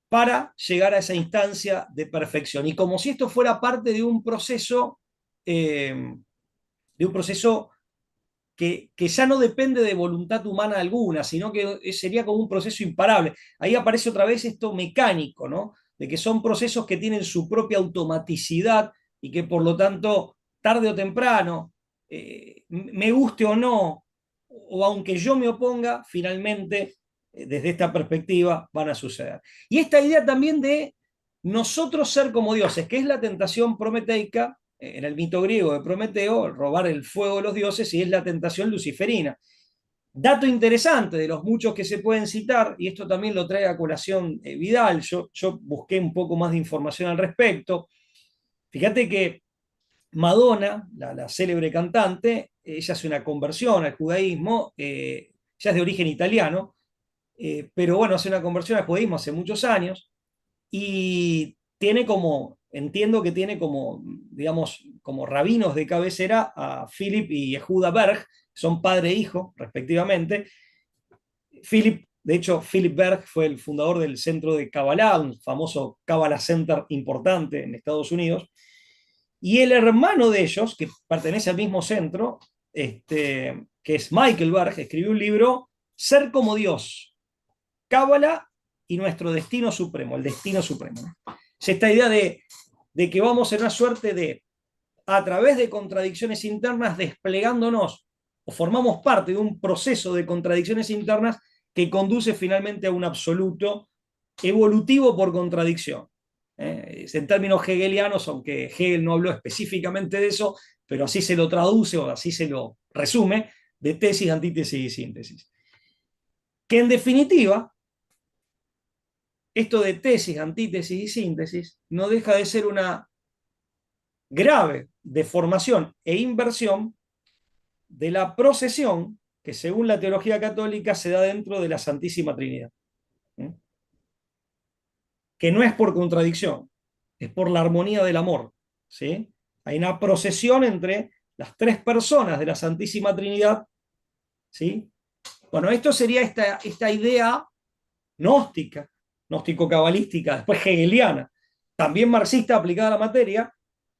[SPEAKER 2] para llegar a esa instancia de perfección. Y como si esto fuera parte de un proceso que ya no depende de voluntad humana alguna, sino que sería como un proceso imparable. Ahí aparece otra vez esto mecánico, ¿no? De que son procesos que tienen su propia automaticidad y que por lo tanto, tarde o temprano, me guste o no, o aunque yo me oponga, finalmente, desde esta perspectiva, van a suceder. Y esta idea también de nosotros ser como dioses, que es la tentación prometeica, en el mito griego de Prometeo, robar el fuego de los dioses, y es la tentación luciferina. Dato interesante de los muchos que se pueden citar, y esto también lo trae a colación Vidal, yo busqué un poco más de información al respecto. Fíjate que Madonna, la célebre cantante, ella hace una conversión al judaísmo, ella es de origen italiano, pero bueno, hace una conversión al judaísmo hace muchos años y tiene como, entiendo que tiene como, digamos, como rabinos de cabecera a Philip y Yehuda Berg, son padre e hijo, respectivamente. Philip, de hecho, Philip Berg fue el fundador del centro de Kabbalah, un famoso Kabbalah Center importante en Estados Unidos. Y el hermano de ellos, que pertenece al mismo centro, que es Michael Berg, escribió un libro, Ser como Dios, Cábala y nuestro destino supremo, el destino supremo. Es esta idea de que vamos en una suerte de, a través de contradicciones internas, desplegándonos o formamos parte de un proceso de contradicciones internas que conduce finalmente a un absoluto evolutivo por contradicción. En términos hegelianos, aunque Hegel no habló específicamente de eso, pero así se lo traduce o así se lo resume, de tesis, antítesis y síntesis. Que en definitiva, esto de tesis, antítesis y síntesis no deja de ser una grave deformación e inversión de la procesión que según la teología católica se da dentro de la Santísima Trinidad. ¿Eh? Que no es por contradicción, es por la armonía del amor. ¿Sí? Hay una procesión entre las tres personas de la Santísima Trinidad. ¿Sí? Bueno, esto sería esta idea gnóstica, gnóstico-cabalística, después hegeliana, también marxista aplicada a la materia.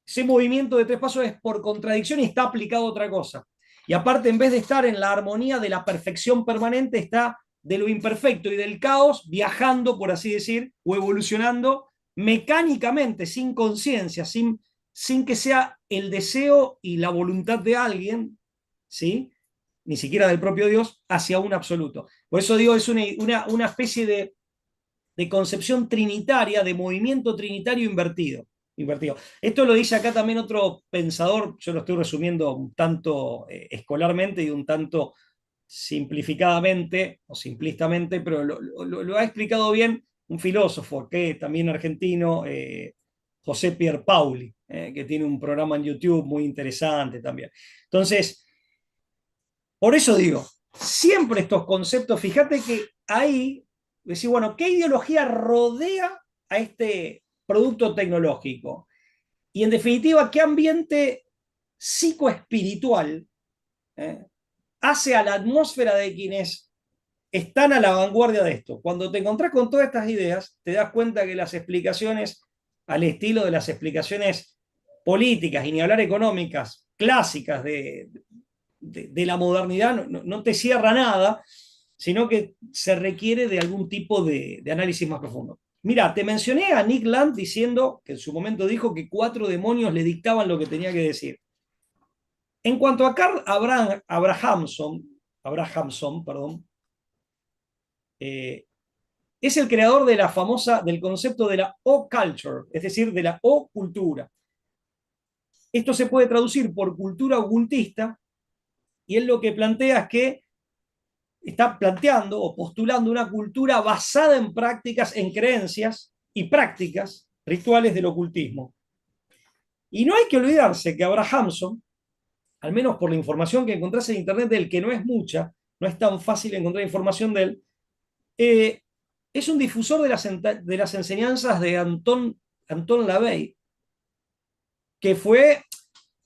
[SPEAKER 2] Ese movimiento de tres pasos es por contradicción y está aplicado a otra cosa. Y aparte, en vez de estar en la armonía de la perfección permanente, está de lo imperfecto y del caos, viajando, por así decir, o evolucionando mecánicamente, sin conciencia, sin que sea el deseo y la voluntad de alguien, ¿sí? Ni siquiera del propio Dios, hacia un absoluto. Por eso digo, es una especie de concepción trinitaria, de movimiento trinitario invertido. Esto lo dice acá también otro pensador, yo lo estoy resumiendo un tanto escolarmente y un tanto simplificadamente o simplistamente, pero lo ha explicado bien un filósofo que también argentino, José Pierpaoli, que tiene un programa en YouTube muy interesante también. Entonces, por eso digo, siempre estos conceptos, fíjate que ahí, decir, bueno, ¿qué ideología rodea a este producto tecnológico? Y en definitiva, ¿qué ambiente psicoespiritual eh, hace a la atmósfera de quienes están a la vanguardia de esto? Cuando te encontrás con todas estas ideas, te das cuenta que las explicaciones, al estilo de las explicaciones políticas y ni hablar económicas clásicas de la modernidad, no te cierra nada, sino que se requiere de algún tipo de análisis más profundo. Mira, te mencioné a Nick Land diciendo que en su momento dijo que 4 demonios le dictaban lo que tenía que decir. En cuanto a Karl Abrahamson, perdón, eh, es el creador de la famosa, del concepto de la O-culture, es decir, de la O-cultura. Esto se puede traducir por cultura ocultista, y él lo que plantea es que está planteando o postulando una cultura basada en prácticas, en creencias y prácticas rituales del ocultismo. Y no hay que olvidarse que Abrahamson, al menos por la información que encontrás en internet de él, que no es mucha, no es tan fácil encontrar información de él, es un difusor de las enseñanzas de Anton LaVey, que fue,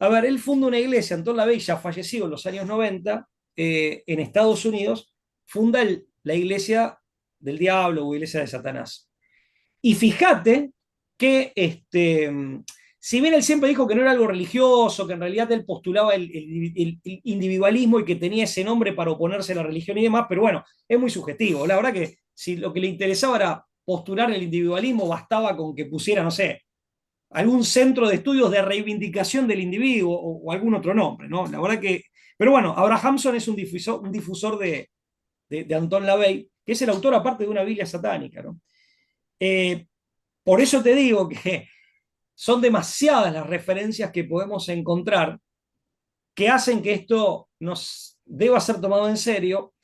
[SPEAKER 2] a ver, él funda una iglesia, Anton LaVey ya fallecido en los años 90, en Estados Unidos, funda la iglesia del diablo o iglesia de Satanás. Y fíjate que si bien él siempre dijo que no era algo religioso, que en realidad él postulaba el individualismo y que tenía ese nombre para oponerse a la religión y demás, pero bueno, es muy subjetivo. La verdad que si lo que le interesaba era postular el individualismo, bastaba con que pusiera, no sé, algún centro de estudios de reivindicación del individuo o algún otro nombre, ¿no? La verdad que. Pero bueno, Abrahamson es un difusor de Anton LaVey, que es el autor aparte de una Biblia satánica, ¿no? Por eso te digo que son demasiadas las referencias que podemos encontrar que hacen que esto nos deba ser tomado en serio,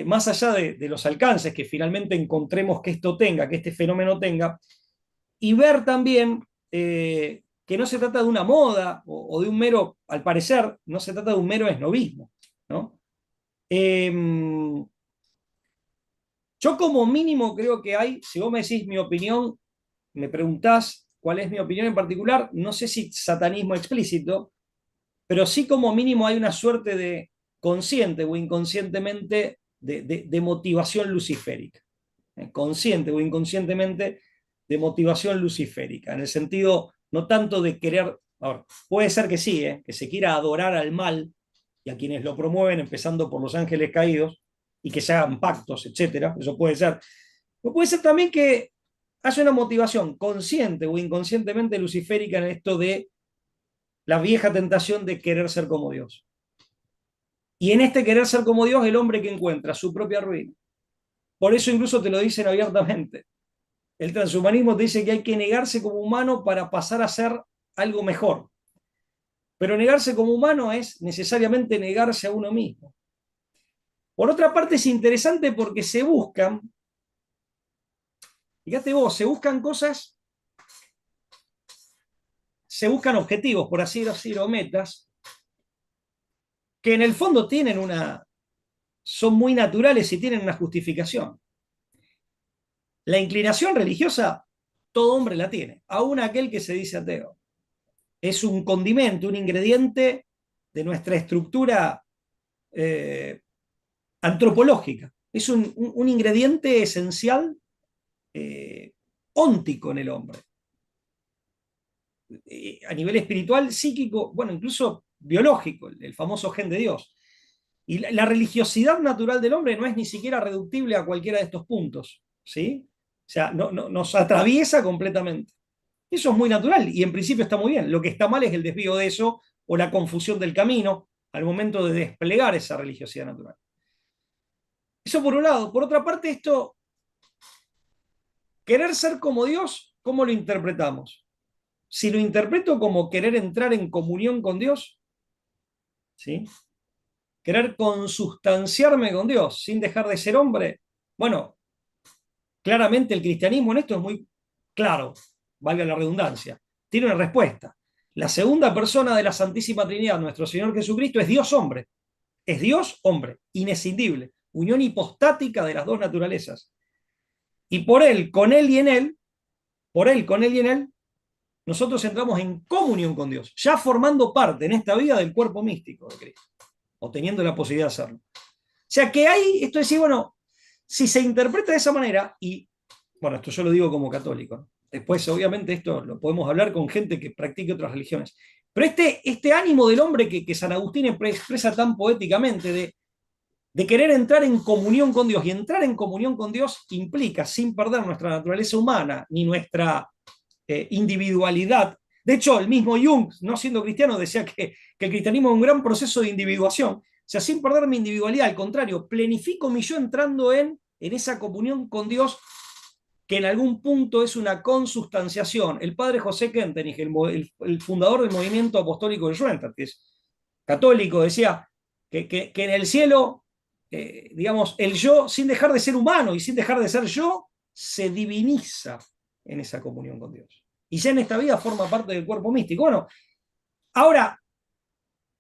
[SPEAKER 2] más allá de los alcances que finalmente encontremos que esto tenga, que este fenómeno tenga, y ver también que no se trata de una moda o de un mero, al parecer, no se trata de un mero esnovismo, ¿no? Eh, yo como mínimo creo que hay, si vos me decís mi opinión, me preguntás cuál es mi opinión en particular, no sé si satanismo explícito, pero sí como mínimo hay una suerte de consciente o inconscientemente de motivación luciférica. Consciente o inconscientemente de motivación luciférica, en el sentido no tanto de querer, ahora, puede ser que sí, que se quiera adorar al mal y a quienes lo promueven, empezando por los ángeles caídos, y que se hagan pactos, etcétera, eso puede ser. Pero puede ser también que haya una motivación consciente o inconscientemente luciférica en esto de la vieja tentación de querer ser como Dios. Y en este querer ser como Dios, el hombre que encuentra su propia ruina. Por eso incluso te lo dicen abiertamente. El transhumanismo te dice que hay que negarse como humano para pasar a ser algo mejor. Pero negarse como humano es necesariamente negarse a uno mismo. Por otra parte, es interesante porque se buscan, fíjate vos, se buscan cosas, se buscan objetivos, por así decirlo, o metas, que en el fondo tienen son muy naturales y tienen una justificación. La inclinación religiosa, todo hombre la tiene, aún aquel que se dice ateo. Es un condimento, un ingrediente de nuestra estructura eh, antropológica. Es un ingrediente esencial, eh, óntico en el hombre. A nivel espiritual, psíquico, bueno, incluso biológico, el famoso gen de Dios. Y la religiosidad natural del hombre no es ni siquiera reductible a cualquiera de estos puntos, ¿sí? O sea, nos atraviesa completamente. Eso es muy natural y en principio está muy bien. Lo que está mal es el desvío de eso o la confusión del camino al momento de desplegar esa religiosidad natural. Eso por un lado. Por otra parte, esto, querer ser como Dios, ¿cómo lo interpretamos? Si lo interpreto como querer entrar en comunión con Dios, ¿sí? Querer consustanciarme con Dios sin dejar de ser hombre, bueno, claramente el cristianismo en esto es muy claro, valga la redundancia, tiene una respuesta. La segunda persona de la Santísima Trinidad, nuestro Señor Jesucristo, es Dios hombre. Es Dios hombre, inescindible, unión hipostática de las dos naturalezas. Y por Él, con Él y en Él, por Él, con Él y en Él, nosotros entramos en comunión con Dios, ya formando parte en esta vida del cuerpo místico de Cristo, o teniendo la posibilidad de hacerlo. O sea que hay, esto es decir, bueno, si se interpreta de esa manera, y bueno, esto yo lo digo como católico, ¿no? Después obviamente esto lo podemos hablar con gente que practique otras religiones, pero este ánimo del hombre que San Agustín expresa tan poéticamente de querer entrar en comunión con Dios, y entrar en comunión con Dios implica, sin perder nuestra naturaleza humana, ni nuestra individualidad. De hecho, el mismo Jung, no siendo cristiano, decía que el cristianismo es un gran proceso de individuación. O sea, sin perder mi individualidad, al contrario, plenifico mi yo entrando en esa comunión con Dios que en algún punto es una consustanciación. El padre José Kentenich, el fundador del movimiento apostólico de Schoenstatt, que es católico, decía que en el cielo, digamos, el yo, sin dejar de ser humano y sin dejar de ser yo, se diviniza en esa comunión con Dios. Y ya en esta vida forma parte del cuerpo místico. Bueno, ahora,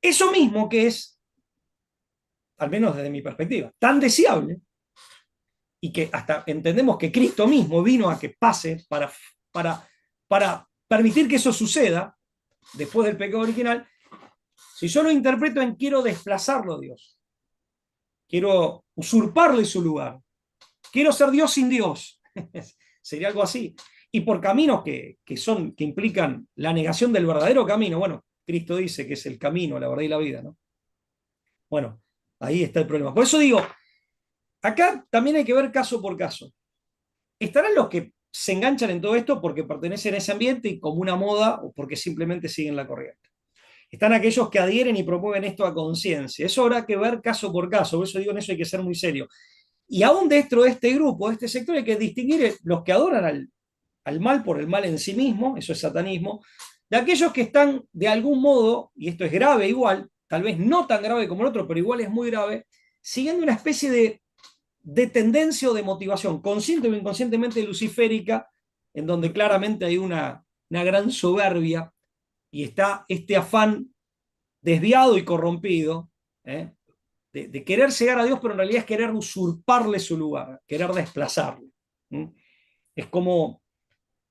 [SPEAKER 2] eso mismo que es, al menos desde mi perspectiva, tan deseable, y que hasta entendemos que Cristo mismo vino a que pase para permitir que eso suceda después del pecado original, si yo lo interpreto en quiero desplazarlo a Dios, quiero usurparle su lugar, quiero ser Dios sin Dios, sería algo así. Y por caminos que implican la negación del verdadero camino, bueno, Cristo dice que es el camino, la verdad y la vida, ¿no? Bueno, ahí está el problema. Por eso digo, acá también hay que ver caso por caso. Estarán los que se enganchan en todo esto porque pertenecen a ese ambiente y como una moda o porque simplemente siguen la corriente. Están aquellos que adhieren y promueven esto a conciencia. Eso habrá que ver caso por caso. Por eso digo, en eso hay que ser muy serio. Y aún dentro de este grupo, de este sector, hay que distinguir los que adoran al mal por el mal en sí mismo, eso es satanismo, de aquellos que están de algún modo, y esto es grave igual, tal vez no tan grave como el otro, pero igual es muy grave, siguiendo una especie de tendencia o de motivación, consciente o inconscientemente luciférica, en donde claramente hay una gran soberbia y está este afán desviado y corrompido, ¿eh? De querer llegar a Dios, pero en realidad es querer usurparle su lugar, querer desplazarlo. ¿Mm? Es como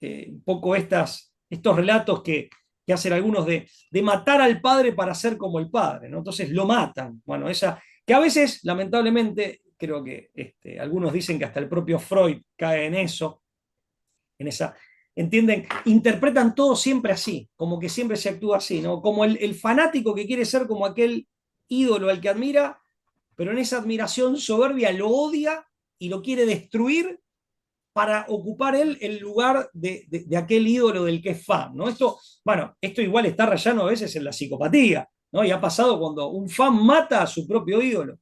[SPEAKER 2] un poco estos relatos que hacen algunos de matar al padre para ser como el padre, ¿no? Entonces lo matan. Bueno, que a veces, lamentablemente, creo que algunos dicen que hasta el propio Freud cae en esa, entienden, interpretan todo siempre así, como que siempre se actúa así, ¿no? Como el fanático que quiere ser como aquel ídolo al que admira, pero en esa admiración soberbia lo odia y lo quiere destruir para ocupar él el lugar de aquel ídolo del que es fan, ¿no? Esto igual está rayando a veces en la psicopatía, ¿no? Y ha pasado cuando un fan mata a su propio ídolo.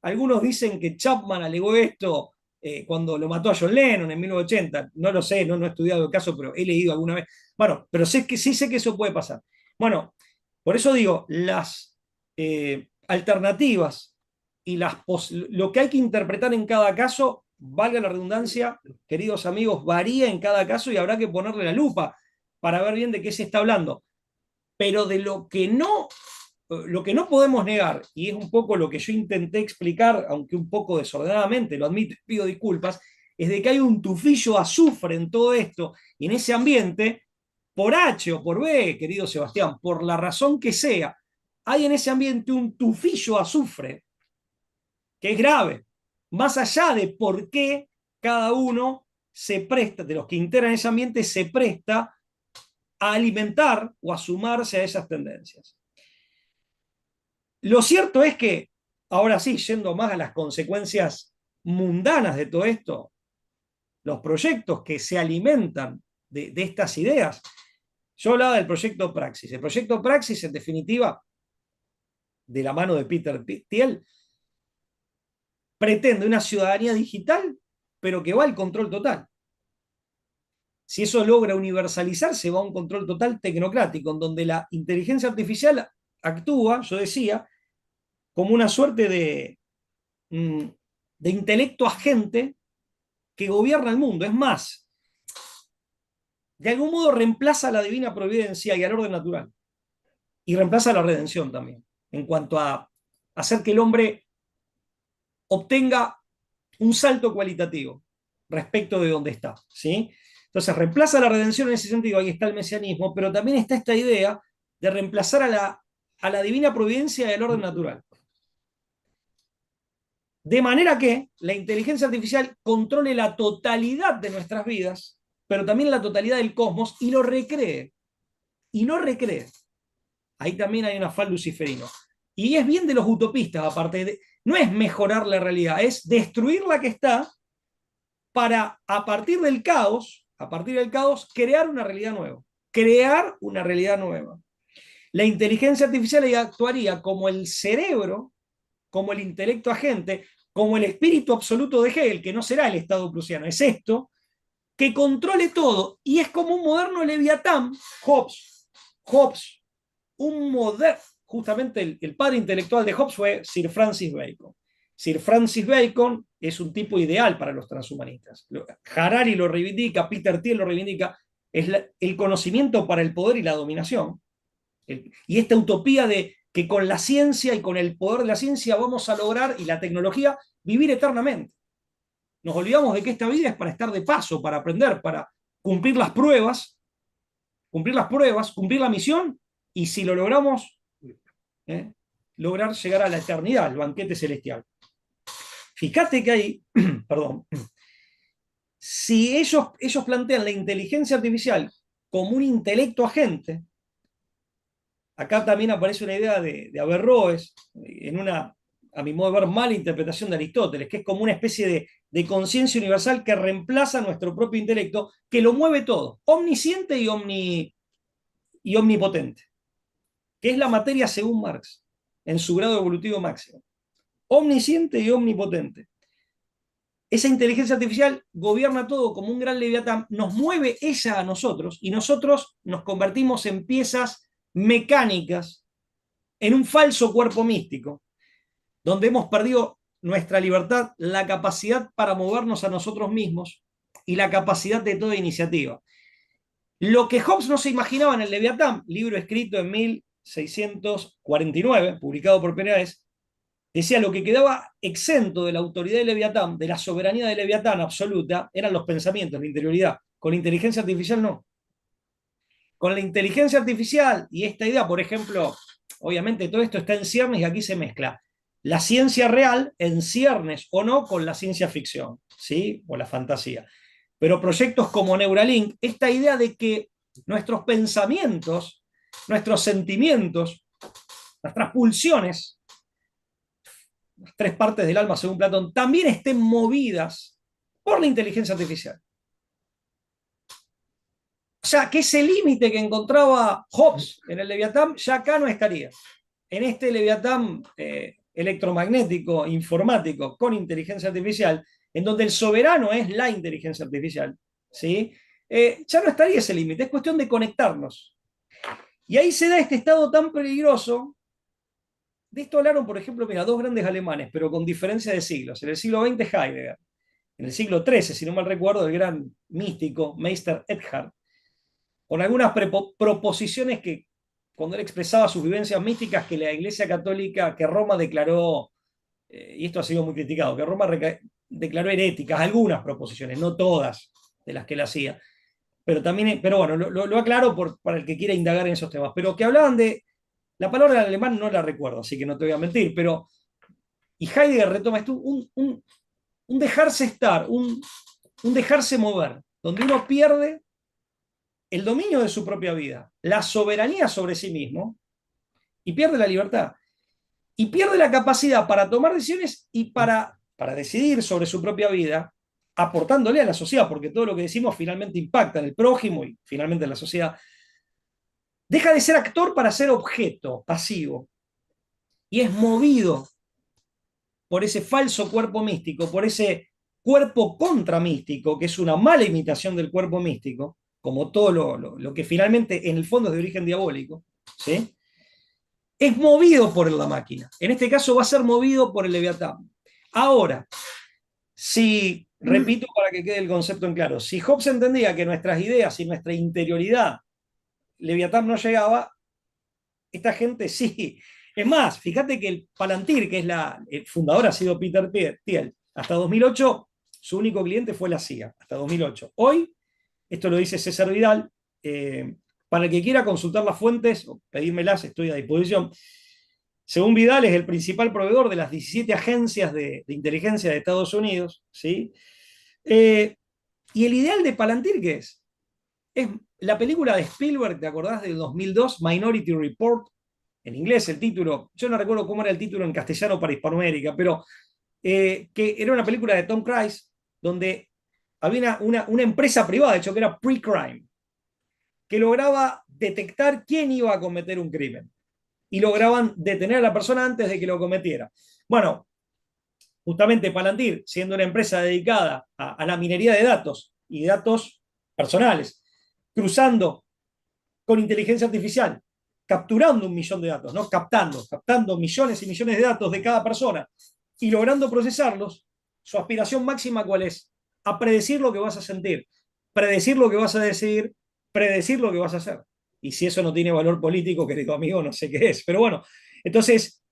[SPEAKER 2] Algunos dicen que Chapman alegó esto cuando lo mató a John Lennon en 1980. No lo sé, no he estudiado el caso, pero he leído alguna vez. Bueno, pero sí sé que eso puede pasar. Bueno, por eso digo, las alternativas y lo que hay que interpretar en cada caso, valga la redundancia, queridos amigos, varía en cada caso y habrá que ponerle la lupa para ver bien de qué se está hablando. Pero de lo que no podemos negar, y es un poco lo que yo intenté explicar, aunque un poco desordenadamente, lo admito, pido disculpas, es de que hay un tufillo de azufre en todo esto, y en ese ambiente, por H o por B, querido Sebastián, por la razón que sea, hay en ese ambiente un tufillo de azufre que es grave, más allá de por qué cada uno se presta, de los que integran ese ambiente, se presta a alimentar o a sumarse a esas tendencias. Lo cierto es que, ahora sí, yendo más a las consecuencias mundanas de todo esto, los proyectos que se alimentan de estas ideas, yo hablaba del proyecto Praxis. El proyecto Praxis, en definitiva, de la mano de Peter Thiel, pretende una ciudadanía digital, pero que va al control total. Si eso logra universalizarse, va a un control total tecnocrático, en donde la inteligencia artificial actúa, yo decía, como una suerte mm, de intelecto agente que gobierna el mundo. Es más, de algún modo reemplaza la divina providencia y al orden natural. Y reemplaza la redención también, en cuanto a hacer que el hombre obtenga un salto cualitativo respecto de donde está. ¿Sí? Entonces reemplaza la redención en ese sentido, ahí está el mesianismo, pero también está esta idea de reemplazar a la divina providencia y al orden natural. De manera que la inteligencia artificial controle la totalidad de nuestras vidas, pero también la totalidad del cosmos y lo recree. Y lo recree. Ahí también hay un afán luciferino. Y es bien de los utopistas, aparte no es mejorar la realidad, es destruir la que está para, a partir del caos, crear una realidad nueva. Crear una realidad nueva. La inteligencia artificial actuaría como el cerebro, como el intelecto agente, como el espíritu absoluto de Hegel, que no será el Estado prusiano, es esto, que controle todo. Y es como un moderno Leviatán, Hobbes, un moderno, justamente el padre intelectual de Hobbes fue Sir Francis Bacon. Sir Francis Bacon es un tipo ideal para los transhumanistas. Harari lo reivindica, Peter Thiel lo reivindica, es el conocimiento para el poder y la dominación. Y esta utopía de que con la ciencia y con el poder de la ciencia vamos a lograr, y la tecnología, vivir eternamente. Nos olvidamos de que esta vida es para estar de paso, para aprender, para cumplir las pruebas, cumplir la misión, y si lo logramos, lograr llegar a la eternidad, al banquete celestial. Fíjate que hay, perdón, si ellos plantean la inteligencia artificial como un intelecto agente, acá también aparece una idea de Averroes, en una, a mi modo de ver, mala interpretación de Aristóteles, que es como una especie de conciencia universal que reemplaza nuestro propio intelecto, que lo mueve todo, omnisciente y omnipotente, que es la materia según Marx, en su grado evolutivo máximo. Omnisciente y omnipotente. esa inteligencia artificial gobierna todo como un gran leviatán, nos mueve ella a nosotros y nosotros nos convertimos en piezas mecánicas en un falso cuerpo místico, donde hemos perdido nuestra libertad, la capacidad para movernos a nosotros mismos y la capacidad de toda iniciativa. Lo que Hobbes no se imaginaba en el Leviatán, libro escrito en 1649, publicado por primera vez, decía lo que quedaba exento de la autoridad de Leviatán, de la soberanía de Leviatán absoluta, eran los pensamientos, la interioridad. Con la inteligencia artificial no. Con la inteligencia artificial y esta idea, por ejemplo, obviamente todo esto está en ciernes y aquí se mezcla la ciencia real en ciernes o no con la ciencia ficción, ¿sí? O la fantasía. Pero proyectos como Neuralink, esta idea de que nuestros pensamientos, nuestros sentimientos, nuestras pulsiones, las tres partes del alma según Platón, también estén movidas por la inteligencia artificial. O sea, que ese límite que encontraba Hobbes en el Leviatán ya acá no estaría. En este Leviatán electromagnético, informático, con inteligencia artificial, en donde el soberano es la inteligencia artificial, ¿sí? Ya no estaría ese límite, es cuestión de conectarnos. Y ahí se da este estado tan peligroso. De esto hablaron, por ejemplo, mira, dos grandes alemanes, pero con diferencia de siglos. En el siglo XX, Heidegger. En el siglo XIII, si no mal recuerdo, el gran místico Meister Eckhart, con algunas proposiciones que, cuando él expresaba sus vivencias místicas, que la Iglesia Católica, que Roma declaró, y esto ha sido muy criticado, que Roma declaró heréticas, algunas proposiciones, no todas de las que él hacía. Pero también, pero bueno, lo aclaro para el que quiera indagar en esos temas, pero que hablaban de, la palabra en alemán no la recuerdo, así que no te voy a mentir, pero, y Heidegger retoma esto, un dejarse estar, un dejarse mover, donde uno pierde el dominio de su propia vida, la soberanía sobre sí mismo, y pierde la libertad. Y pierde la capacidad para tomar decisiones y para decidir sobre su propia vida, aportándole a la sociedad, porque todo lo que decimos finalmente impacta en el prójimo y finalmente en la sociedad. Deja de ser actor para ser objeto pasivo y es movido por ese falso cuerpo místico, por ese cuerpo contramístico, que es una mala imitación del cuerpo místico, como todo lo que finalmente en el fondo es de origen diabólico, ¿sí? Es movido por la máquina. En este caso va a ser movido por el Leviatán. Ahora, si, repito para que quede el concepto en claro, si Hobbes entendía que nuestras ideas y nuestra interioridad, Leviatán no llegaba, esta gente sí. Es más, fíjate que el Palantir, que es el fundador, ha sido Peter Thiel. Hasta 2008, su único cliente fue la CIA, hasta 2008. Hoy, esto lo dice César Vidal, para el que quiera consultar las fuentes o pedírmelas, estoy a disposición. Según Vidal, es el principal proveedor de las 17 agencias de inteligencia de Estados Unidos, ¿sí? Y el ideal de Palantir, ¿qué es? Es la película de Spielberg, ¿te acordás del 2002? Minority Report, en inglés el título, yo no recuerdo cómo era el título en castellano para Hispanoamérica, pero que era una película de Tom Cruise, donde había una empresa privada, de hecho, que era Pre-Crime, que lograba detectar quién iba a cometer un crimen y lograban detener a la persona antes de que lo cometiera. Bueno, justamente Palantir, siendo una empresa dedicada a la minería de datos y datos personales, cruzando con inteligencia artificial, capturando 1 millón de datos, ¿no? Captando millones y millones de datos de cada persona y logrando procesarlos, su aspiración máxima, ¿cuál es? A predecir lo que vas a sentir, predecir lo que vas a decidir, predecir lo que vas a hacer. Y si eso no tiene valor político, querido amigo, no sé qué es. Pero bueno, entonces,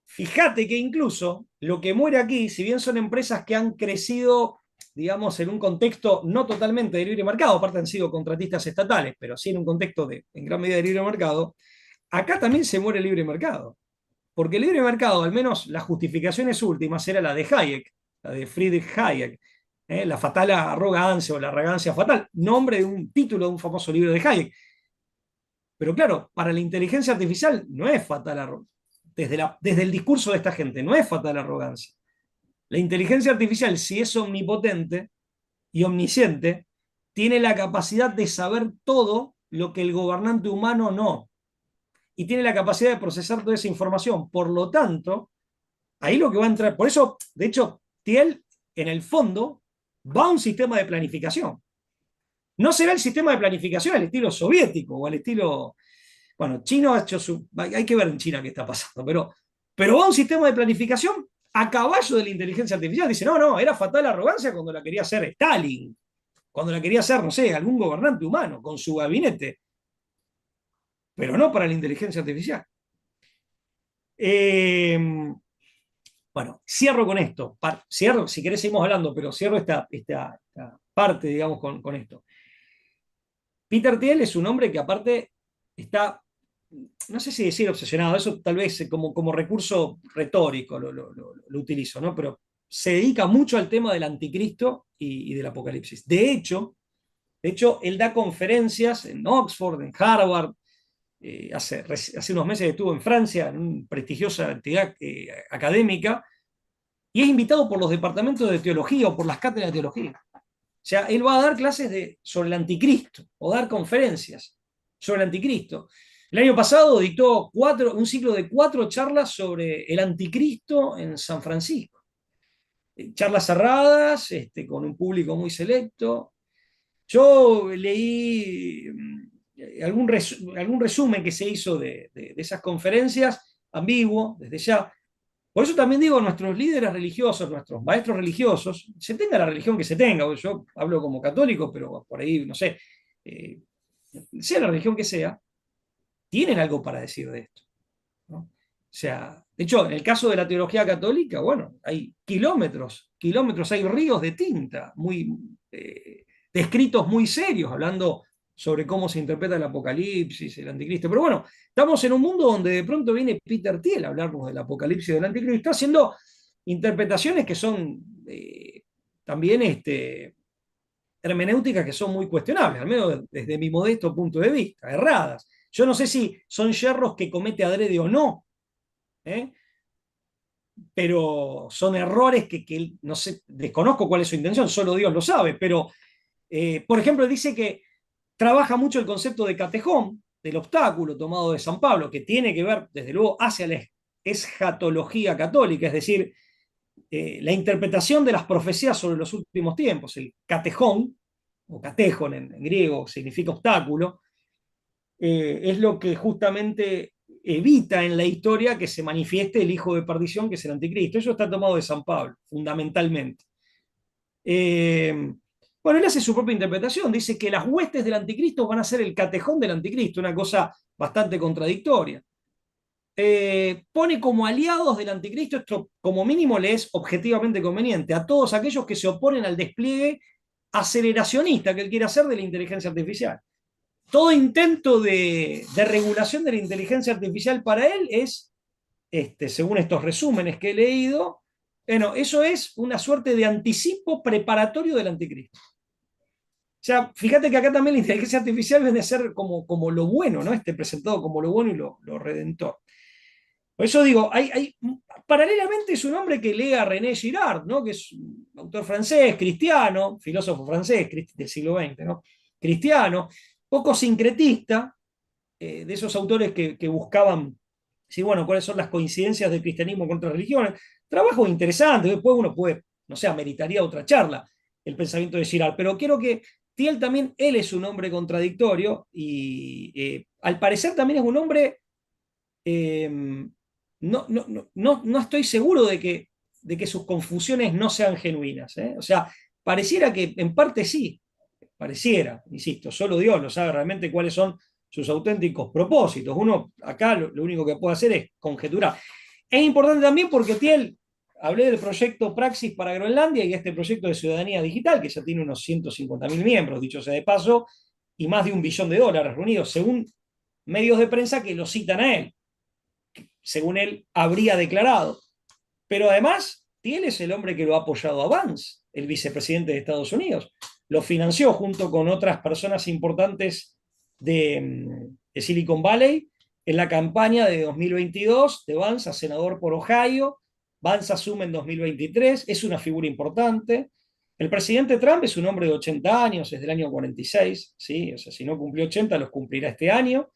[SPEAKER 2] fíjate que incluso lo que muere aquí, si bien son empresas que han crecido, digamos, en un contexto no totalmente de libre mercado, aparte han sido contratistas estatales, pero sí en un contexto en gran medida de libre mercado, acá también se muere el libre mercado. Porque el libre mercado, al menos las justificaciones últimas, era la de Hayek, la de Friedrich Hayek, la fatal arrogancia o la arrogancia fatal, nombre de un título de un famoso libro de Hayek. Pero claro, para la inteligencia artificial no es fatal arrogancia. Desde el discurso de esta gente, no es fatal arrogancia. La inteligencia artificial, si es omnipotente y omnisciente, tiene la capacidad de saber todo lo que el gobernante humano no. Y tiene la capacidad de procesar toda esa información. Por lo tanto, ahí lo que va a entrar, por eso, de hecho, Thiel en el fondo, va a un sistema de planificación. No será el sistema de planificación al estilo soviético o al estilo, bueno, chino ha hecho su, hay que ver en China qué está pasando, pero va a un sistema de planificación a caballo de la inteligencia artificial. Dice, no, no, era fatal la arrogancia cuando la quería hacer Stalin, cuando la quería hacer, no sé, algún gobernante humano con su gabinete, pero no para la inteligencia artificial. Eh, bueno, cierro con esto. Cierro, si querés seguimos hablando, pero cierro esta parte, digamos, con esto. Peter Thiel es un hombre que aparte está, no sé si decir obsesionado, eso tal vez como recurso retórico lo utilizo, ¿no? Pero se dedica mucho al tema del anticristo y del apocalipsis. De hecho, él da conferencias en Oxford, en Harvard, hace unos meses estuvo en Francia, en una prestigiosa entidad académica, y es invitado por los departamentos de teología o por las cátedras de teología. O sea, él va a dar clases sobre el anticristo o dar conferencias sobre el anticristo. El año pasado dictó un ciclo de 4 charlas sobre el anticristo en San Francisco. Charlas cerradas, con un público muy selecto. Yo leí algún resumen que se hizo de esas conferencias, ambiguo, desde ya. Por eso también digo, nuestros líderes religiosos, nuestros maestros religiosos, se tenga la religión que se tenga, yo hablo como católico, pero por ahí, no sé, eh, sea la religión que sea, tienen algo para decir de esto, ¿no? O sea, de hecho, en el caso de la teología católica, bueno, hay kilómetros, hay ríos de tinta, de escritos muy serios, hablando sobre cómo se interpreta el Apocalipsis, el Anticristo. Pero bueno, estamos en un mundo donde de pronto viene Peter Thiel a hablarnos del Apocalipsis y del Anticristo, y está haciendo interpretaciones que son también hermenéuticas que son muy cuestionables, al menos desde mi modesto punto de vista, erradas. Yo no sé si son yerros que comete adrede o no, ¿eh? Pero son errores que no sé, desconozco cuál es su intención, solo Dios lo sabe, pero por ejemplo dice que trabaja mucho el concepto de catejón, del obstáculo tomado de San Pablo, que tiene que ver desde luego hacia la escatología católica, es decir, la interpretación de las profecías sobre los últimos tiempos, el catejón, o catejon en griego significa obstáculo, es lo que justamente evita en la historia que se manifieste el hijo de perdición, que es el anticristo. Eso está tomado de San Pablo, fundamentalmente. Eh, bueno, él hace su propia interpretación, dice que las huestes del anticristo van a ser el catejón del anticristo, una cosa bastante contradictoria. Pone como aliados del anticristo, esto como mínimo le es objetivamente conveniente, a todos aquellos que se oponen al despliegue aceleracionista que él quiere hacer de la inteligencia artificial. Todo intento de regulación de la inteligencia artificial para él es, según estos resúmenes que he leído, bueno, eso es una suerte de anticipo preparatorio del anticristo. O sea, fíjate que acá también la inteligencia artificial viene a ser como lo bueno, ¿no? Presentado como lo bueno y lo redentor. Por eso digo, paralelamente es un hombre que lee a René Girard, ¿no? Que es un autor francés, cristiano, filósofo francés del siglo XX, ¿no? Cristiano, poco sincretista, de esos autores que buscaban, sí, bueno, cuáles son las coincidencias del cristianismo con otras religiones. Trabajo interesante, después uno puede, no sé, ameritaría otra charla, el pensamiento de Girard, pero quiero que Thiel también, él es un hombre contradictorio y al parecer también es un hombre eh, no estoy seguro de que sus confusiones no sean genuinas, ¿eh? O sea, pareciera que en parte sí, pareciera, insisto, solo Dios lo sabe realmente cuáles son sus auténticos propósitos. Uno acá lo único que puede hacer es conjeturar. Es importante también porque Thiel, hablé del proyecto Praxis para Groenlandia y este proyecto de ciudadanía digital, que ya tiene unos 150.000 miembros, dicho sea de paso, y más de $1 billón reunidos, según medios de prensa que lo citan a él, según él habría declarado. Pero además, Thiel es el hombre que lo ha apoyado a Vance, el vicepresidente de Estados Unidos. Lo financió junto con otras personas importantes de Silicon Valley en la campaña de 2022 de Vance a senador por Ohio. Vance asume en 2023, es una figura importante. El presidente Trump es un hombre de 80 años, es del año 46, ¿sí? O sea, si no cumplió 80, los cumplirá este año.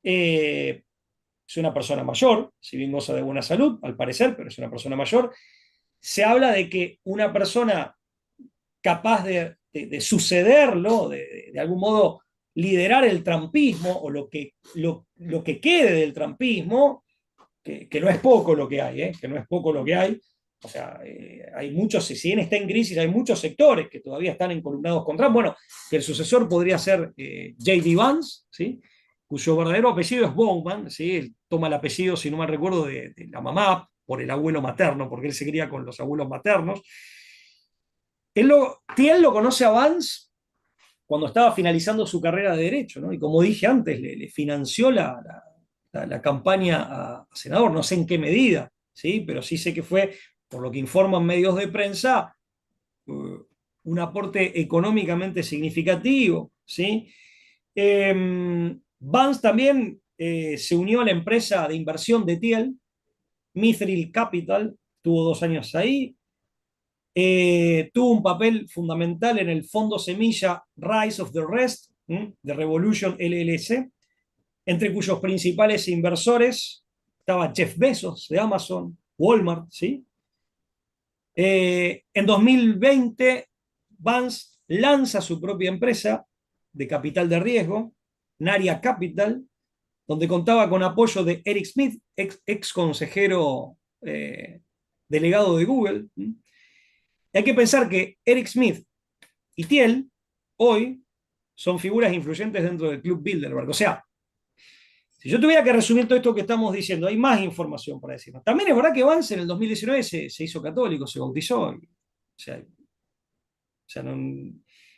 [SPEAKER 2] Es una persona mayor, si bien goza de buena salud, al parecer, pero es una persona mayor. se habla de que una persona capaz de sucederlo, de algún modo liderar el trumpismo o lo que quede del trumpismo, que no es poco lo que hay, que no es poco lo que hay. O sea, hay muchos, si bien está en crisis, hay muchos sectores que todavía están encolumnados con Trump. Bueno, que el sucesor podría ser J.D. Vance, ¿sí? Cuyo verdadero apellido es Bowman, ¿sí? Él toma el apellido, si no mal recuerdo, de la mamá por el abuelo materno, porque él se cría con los abuelos maternos. Thiel lo conoce a Vance cuando estaba finalizando su carrera de Derecho, ¿no? Y como dije antes, le financió la campaña a senador, no sé en qué medida, ¿sí? Pero sí sé que fue, por lo que informan medios de prensa, un aporte económicamente significativo, ¿sí? Vance también se unió a la empresa de inversión de Thiel, Mithril Capital, tuvo 2 años ahí. Tuvo un papel fundamental en el fondo semilla Rise of the Rest de Revolution LLC, entre cuyos principales inversores estaba Jeff Bezos de Amazon, Walmart, ¿sí? En 2020, Vance lanza su propia empresa de capital de riesgo, Naria Capital, donde contaba con apoyo de Eric Smith, ex consejero delegado de Google. Hay que pensar que Eric Smith y Thiel hoy son figuras influyentes dentro del Club Bilderberg. O sea, si yo tuviera que resumir todo esto que estamos diciendo, hay más información para decirnos. También es verdad que Vance en el 2019 se hizo católico, se bautizó.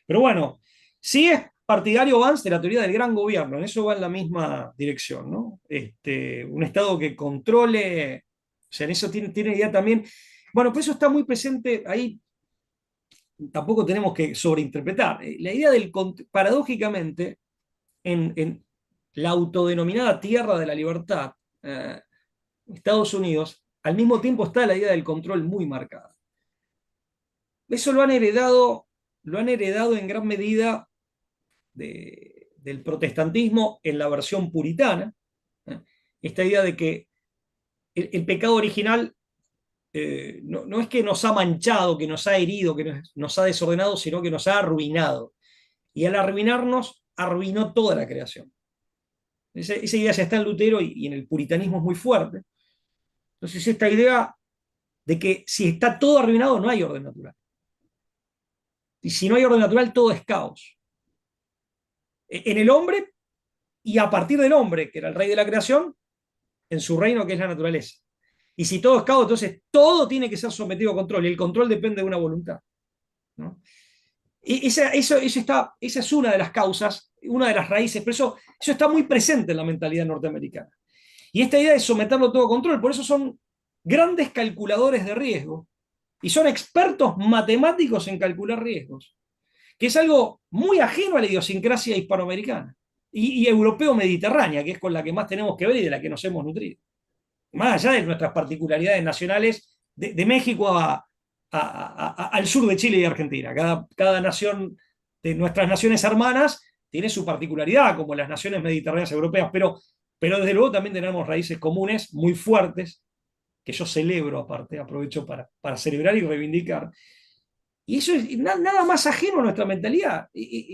[SPEAKER 2] Pero bueno, sí es partidario Vance de la teoría del gran gobierno, en eso va en la misma dirección, ¿no? Un Estado que controle, o sea, en eso tiene idea también. Bueno, por eso está muy presente ahí, tampoco tenemos que sobreinterpretar. La idea paradójicamente, en la autodenominada tierra de la libertad, Estados Unidos, al mismo tiempo está la idea del control muy marcada. Eso lo han heredado en gran medida del protestantismo en la versión puritana. ¿eh? Esta idea de que el pecado original no es que nos ha manchado, que nos ha herido, que nos ha desordenado, sino que nos ha arruinado. Y al arruinarnos, arruinó toda la creación. Esa idea ya está en Lutero y en el puritanismo es muy fuerte. Entonces, esta idea de que si está todo arruinado, no hay orden natural. Y si no hay orden natural, todo es caos. En el hombre y a partir del hombre, que era el rey de la creación, en su reino que es la naturaleza. Y si todo es caos, entonces todo tiene que ser sometido a control. Y el control depende de una voluntad. ¿no? Y esa es una de las causas, una de las raíces, pero eso está muy presente en la mentalidad norteamericana. Y esta idea de someterlo todo a control, por eso son grandes calculadores de riesgo y son expertos matemáticos en calcular riesgos, que es algo muy ajeno a la idiosincrasia hispanoamericana y europeo-mediterránea, que es con la que más tenemos que ver y de la que nos hemos nutrido. Más allá de nuestras particularidades nacionales, de México al sur de Chile y Argentina. Cada nación de nuestras naciones hermanas tiene su particularidad, como las naciones mediterráneas europeas, pero desde luego también tenemos raíces comunes muy fuertes, que yo celebro aparte, aprovecho para celebrar y reivindicar. Y eso es nada más ajeno a nuestra mentalidad.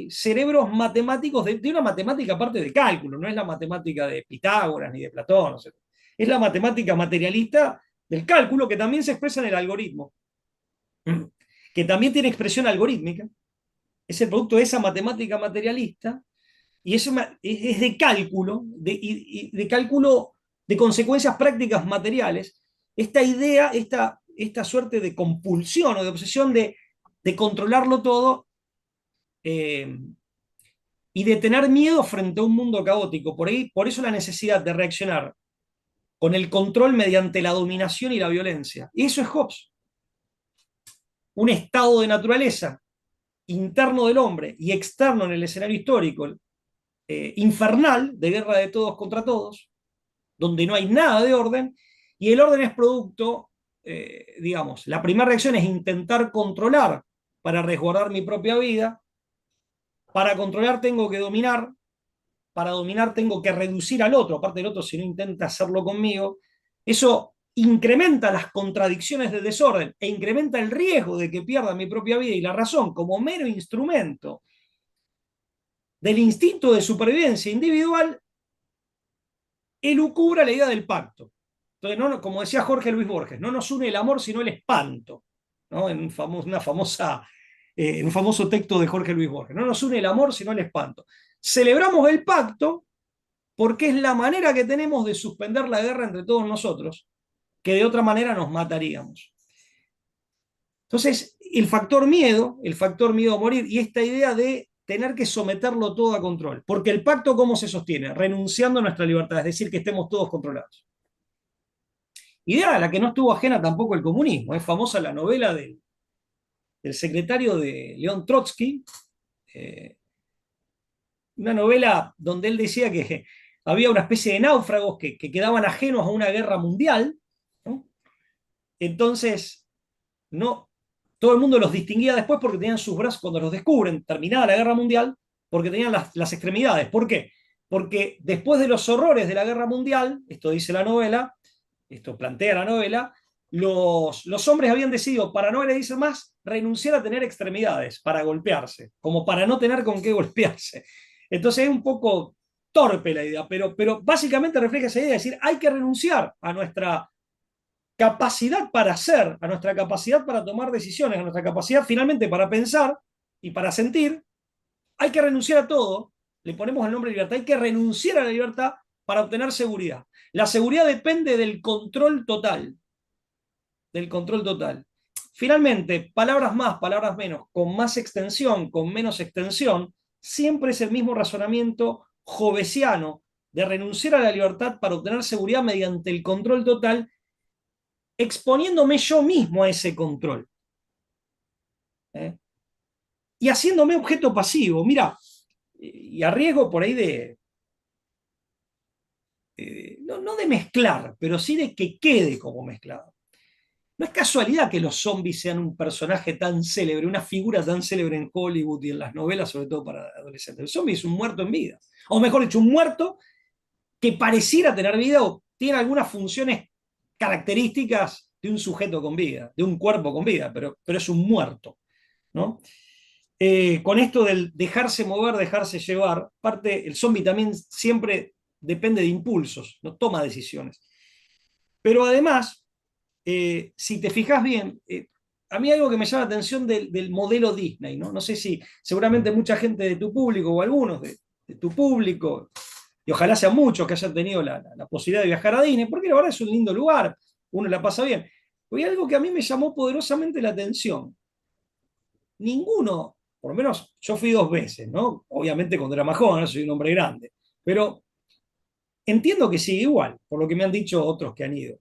[SPEAKER 2] Cerebros matemáticos de una matemática aparte de cálculo, no es la matemática de Pitágoras ni de Platón. O sea, es la matemática materialista del cálculo que también se expresa en el algoritmo, que también tiene expresión algorítmica. Es el producto de esa matemática materialista y eso es de cálculo, de cálculo de consecuencias prácticas materiales. Esta idea, esta suerte de compulsión o de obsesión de controlarlo todo eh, y de tener miedo frente a un mundo caótico. Por eso la necesidad de reaccionar con el control mediante la dominación y la violencia. Y eso es Hobbes. Un estado de naturaleza interno del hombre y externo en el escenario histórico, infernal, de guerra de todos contra todos, donde no hay nada de orden, y el orden es producto, digamos, la primera reacción es intentar controlar para resguardar mi propia vida, para controlar tengo que dominar, para dominar tengo que reducir al otro, aparte del otro si no intenta hacerlo conmigo, eso incrementa las contradicciones del desorden e incrementa el riesgo de que pierda mi propia vida y la razón como mero instrumento del instinto de supervivencia individual, elucubra la idea del pacto. Entonces, no, como decía Jorge Luis Borges, no nos une el amor sino el espanto, ¿no? En un famoso texto de Jorge Luis Borges. No nos une el amor sino el espanto. Celebramos el pacto porque es la manera que tenemos de suspender la guerra entre todos nosotros, que de otra manera nos mataríamos. Entonces, el factor miedo a morir y esta idea de tener que someterlo todo a control. Porque el pacto, ¿cómo se sostiene? Renunciando a nuestra libertad, es decir, que estemos todos controlados. Idea a la que no estuvo ajena tampoco el comunismo. Es famosa la novela del secretario de León Trotsky, una novela donde él decía que había una especie de náufragos que quedaban ajenos a una guerra mundial, ¿no? Entonces, no, todo el mundo los distinguía después porque tenían sus brazos, cuando los descubren, terminada la guerra mundial, porque tenían las extremidades. ¿Por qué? Porque después de los horrores de la guerra mundial, esto dice la novela, esto plantea la novela, los hombres habían decidido, para no agredirse más, renunciar a tener extremidades para golpearse, como para no tener con qué golpearse. Entonces es un poco torpe la idea, pero básicamente refleja esa idea de decir, hay que renunciar a nuestra capacidad para hacer, a nuestra capacidad para tomar decisiones, a nuestra capacidad finalmente para pensar y para sentir, hay que renunciar a todo, le ponemos el nombre de libertad, hay que renunciar a la libertad para obtener seguridad. La seguridad depende del control total, del control total. Finalmente, palabras más, palabras menos, con más extensión, con menos extensión, siempre es el mismo razonamiento hobbesiano de renunciar a la libertad para obtener seguridad mediante el control total, exponiéndome yo mismo a ese control. ¿Eh? Y haciéndome objeto pasivo. Mira, y a riesgo por ahí no de mezclar, pero sí de que quede como mezclado. No es casualidad que los zombies sean un personaje tan célebre, una figura tan célebre en Hollywood y en las novelas, sobre todo para adolescentes. El zombie es un muerto en vida. O mejor dicho, un muerto que pareciera tener vida o tiene algunas funciones características de un sujeto con vida, de un cuerpo con vida, pero es un muerto, ¿no? Con esto del dejarse mover, dejarse llevar, parte, el zombie también siempre depende de impulsos, no toma decisiones. Pero además, si te fijas bien, a mí algo que me llama la atención del modelo Disney, ¿no? No sé si seguramente mucha gente de tu público o algunos de tu público, y ojalá sean muchos que hayan tenido la posibilidad de viajar a Disney, porque la verdad es un lindo lugar, uno la pasa bien. Pero hay algo que a mí me llamó poderosamente la atención. Ninguno, por lo menos yo fui 2 veces, ¿no? Obviamente cuando era más joven, no soy un hombre grande, pero entiendo que sigue igual, por lo que me han dicho otros que han ido.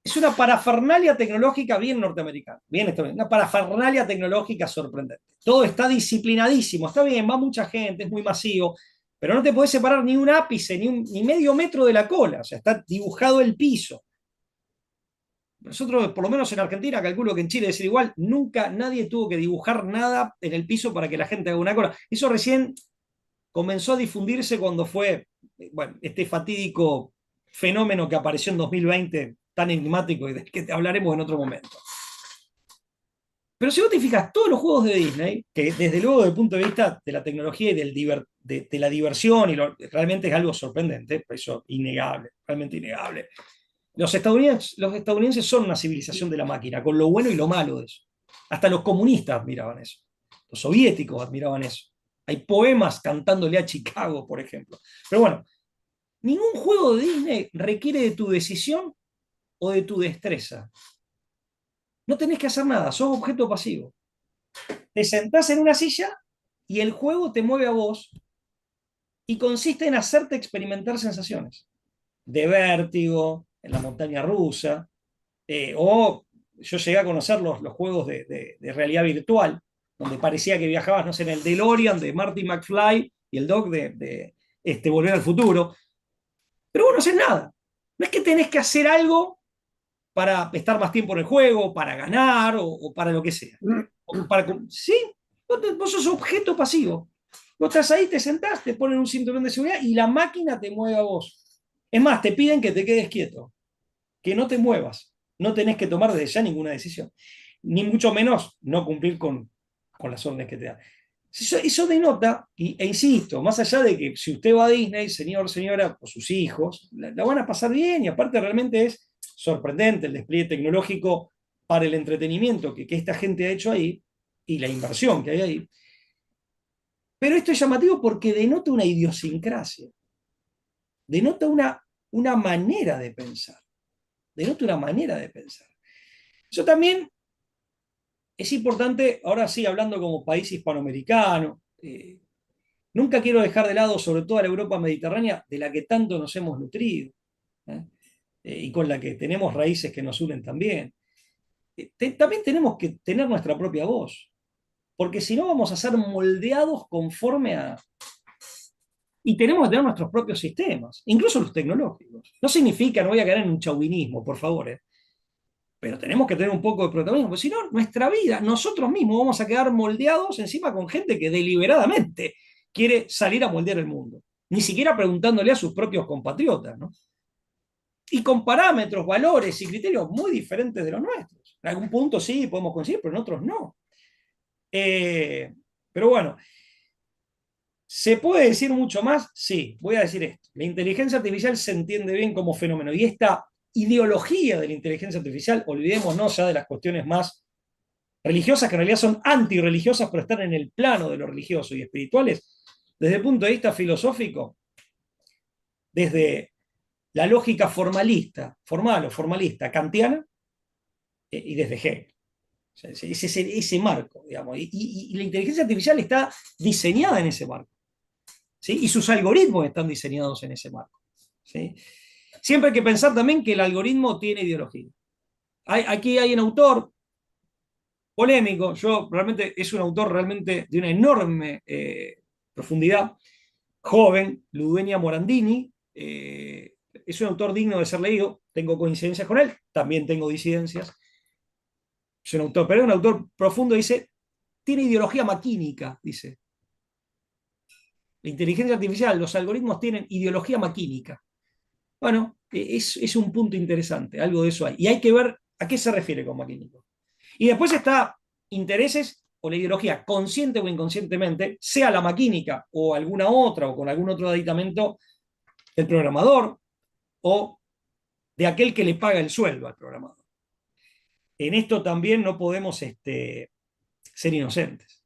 [SPEAKER 2] Es una parafernalia tecnológica bien norteamericana, bien estadounidense, una parafernalia tecnológica sorprendente. Todo está disciplinadísimo, está bien, va mucha gente, es muy masivo, pero no te podés separar ni un ápice, ni medio metro de la cola, o sea, está dibujado el piso. Nosotros, por lo menos en Argentina, calculo que en Chile es igual, nunca nadie tuvo que dibujar nada en el piso para que la gente haga una cola. Eso recién comenzó a difundirse cuando fue, bueno, este fatídico fenómeno que apareció en 2020, tan enigmático y del que te hablaremos en otro momento. Pero si vos te fijas, todos los juegos de Disney, que desde luego desde el punto de vista de la tecnología y de la diversión, realmente es algo sorprendente, eso innegable, realmente innegable. Los estadounidenses son una civilización de la máquina, con lo bueno y lo malo de eso. Hasta los comunistas admiraban eso. Los soviéticos admiraban eso. Hay poemas cantándole a Chicago, por ejemplo. Pero bueno, ningún juego de Disney requiere de tu decisión o de tu destreza. No tenés que hacer nada, sos objeto pasivo. Te sentás en una silla y el juego te mueve a vos y consiste en hacerte experimentar sensaciones de vértigo, en la montaña rusa, o yo llegué a conocer los juegos de realidad virtual, donde parecía que viajabas, no sé, en el DeLorean de Marty McFly y el Doc de Volver al Futuro. Pero vos no haces nada. No es que tenés que hacer algo para estar más tiempo en el juego, para ganar o para lo que sea. Sí, vos sos objeto pasivo. Vos estás ahí, te sentás, te ponen un cinturón de seguridad y la máquina te mueve a vos. Es más, te piden que te quedes quieto. que no te muevas. No tenés que tomar desde ya ninguna decisión. Ni mucho menos no cumplir con las órdenes que te dan. Eso denota, e insisto, más allá de que si usted va a Disney, señor, señora, o sus hijos, la van a pasar bien y aparte realmente es sorprendente el despliegue tecnológico para el entretenimiento que esta gente ha hecho ahí y la inversión que hay ahí. Pero esto es llamativo porque denota una idiosincrasia, denota una manera de pensar, denota una manera de pensar. Eso también es importante, ahora sí, hablando como país hispanoamericano, nunca quiero dejar de lado, sobre todo a la Europa mediterránea, de la que tanto nos hemos nutrido, ¿eh? Y con la que tenemos raíces que nos unen también. También tenemos que tener nuestra propia voz, porque si no vamos a ser moldeados conforme a... Y tenemos que tener nuestros propios sistemas, incluso los tecnológicos. No significa, no voy a caer en un chauvinismo, por favor, pero tenemos que tener un poco de protagonismo, porque si no, nuestra vida, nosotros mismos vamos a quedar moldeados encima con gente que deliberadamente quiere salir a moldear el mundo, ni siquiera preguntándole a sus propios compatriotas, ¿no? Y con parámetros, valores y criterios muy diferentes de los nuestros. En algún punto sí podemos coincidir, pero en otros no. Pero bueno, ¿se puede decir mucho más? Sí, voy a decir esto. La inteligencia artificial se entiende bien como fenómeno y esta ideología de la inteligencia artificial, olvidémonos ya de las cuestiones más religiosas, que en realidad son antirreligiosas, pero están en el plano de lo religioso y espirituales, desde el punto de vista filosófico, desde la lógica formalista, formal o formalista kantiana, y desde Hegel. O sea, ese marco, digamos. Y la inteligencia artificial está diseñada en ese marco. ¿Sí? Y sus algoritmos están diseñados en ese marco. ¿Sí? Siempre hay que pensar también que el algoritmo tiene ideología. Aquí hay un autor polémico, yo realmente es un autor realmente de una enorme profundidad, joven, Ludenia Morandini, es un autor digno de ser leído, tengo coincidencias con él, también tengo disidencias, es un autor, pero es un autor profundo, dice, tiene ideología maquínica, dice. La inteligencia artificial, los algoritmos tienen ideología maquínica. Bueno, es un punto interesante, algo de eso hay. Y hay que ver a qué se refiere con maquínico. Y después está intereses o la ideología, consciente o inconscientemente, sea la maquínica o alguna otra o con algún otro aditamento del programador o de aquel que le paga el sueldo al programador. En esto también no podemos ser inocentes.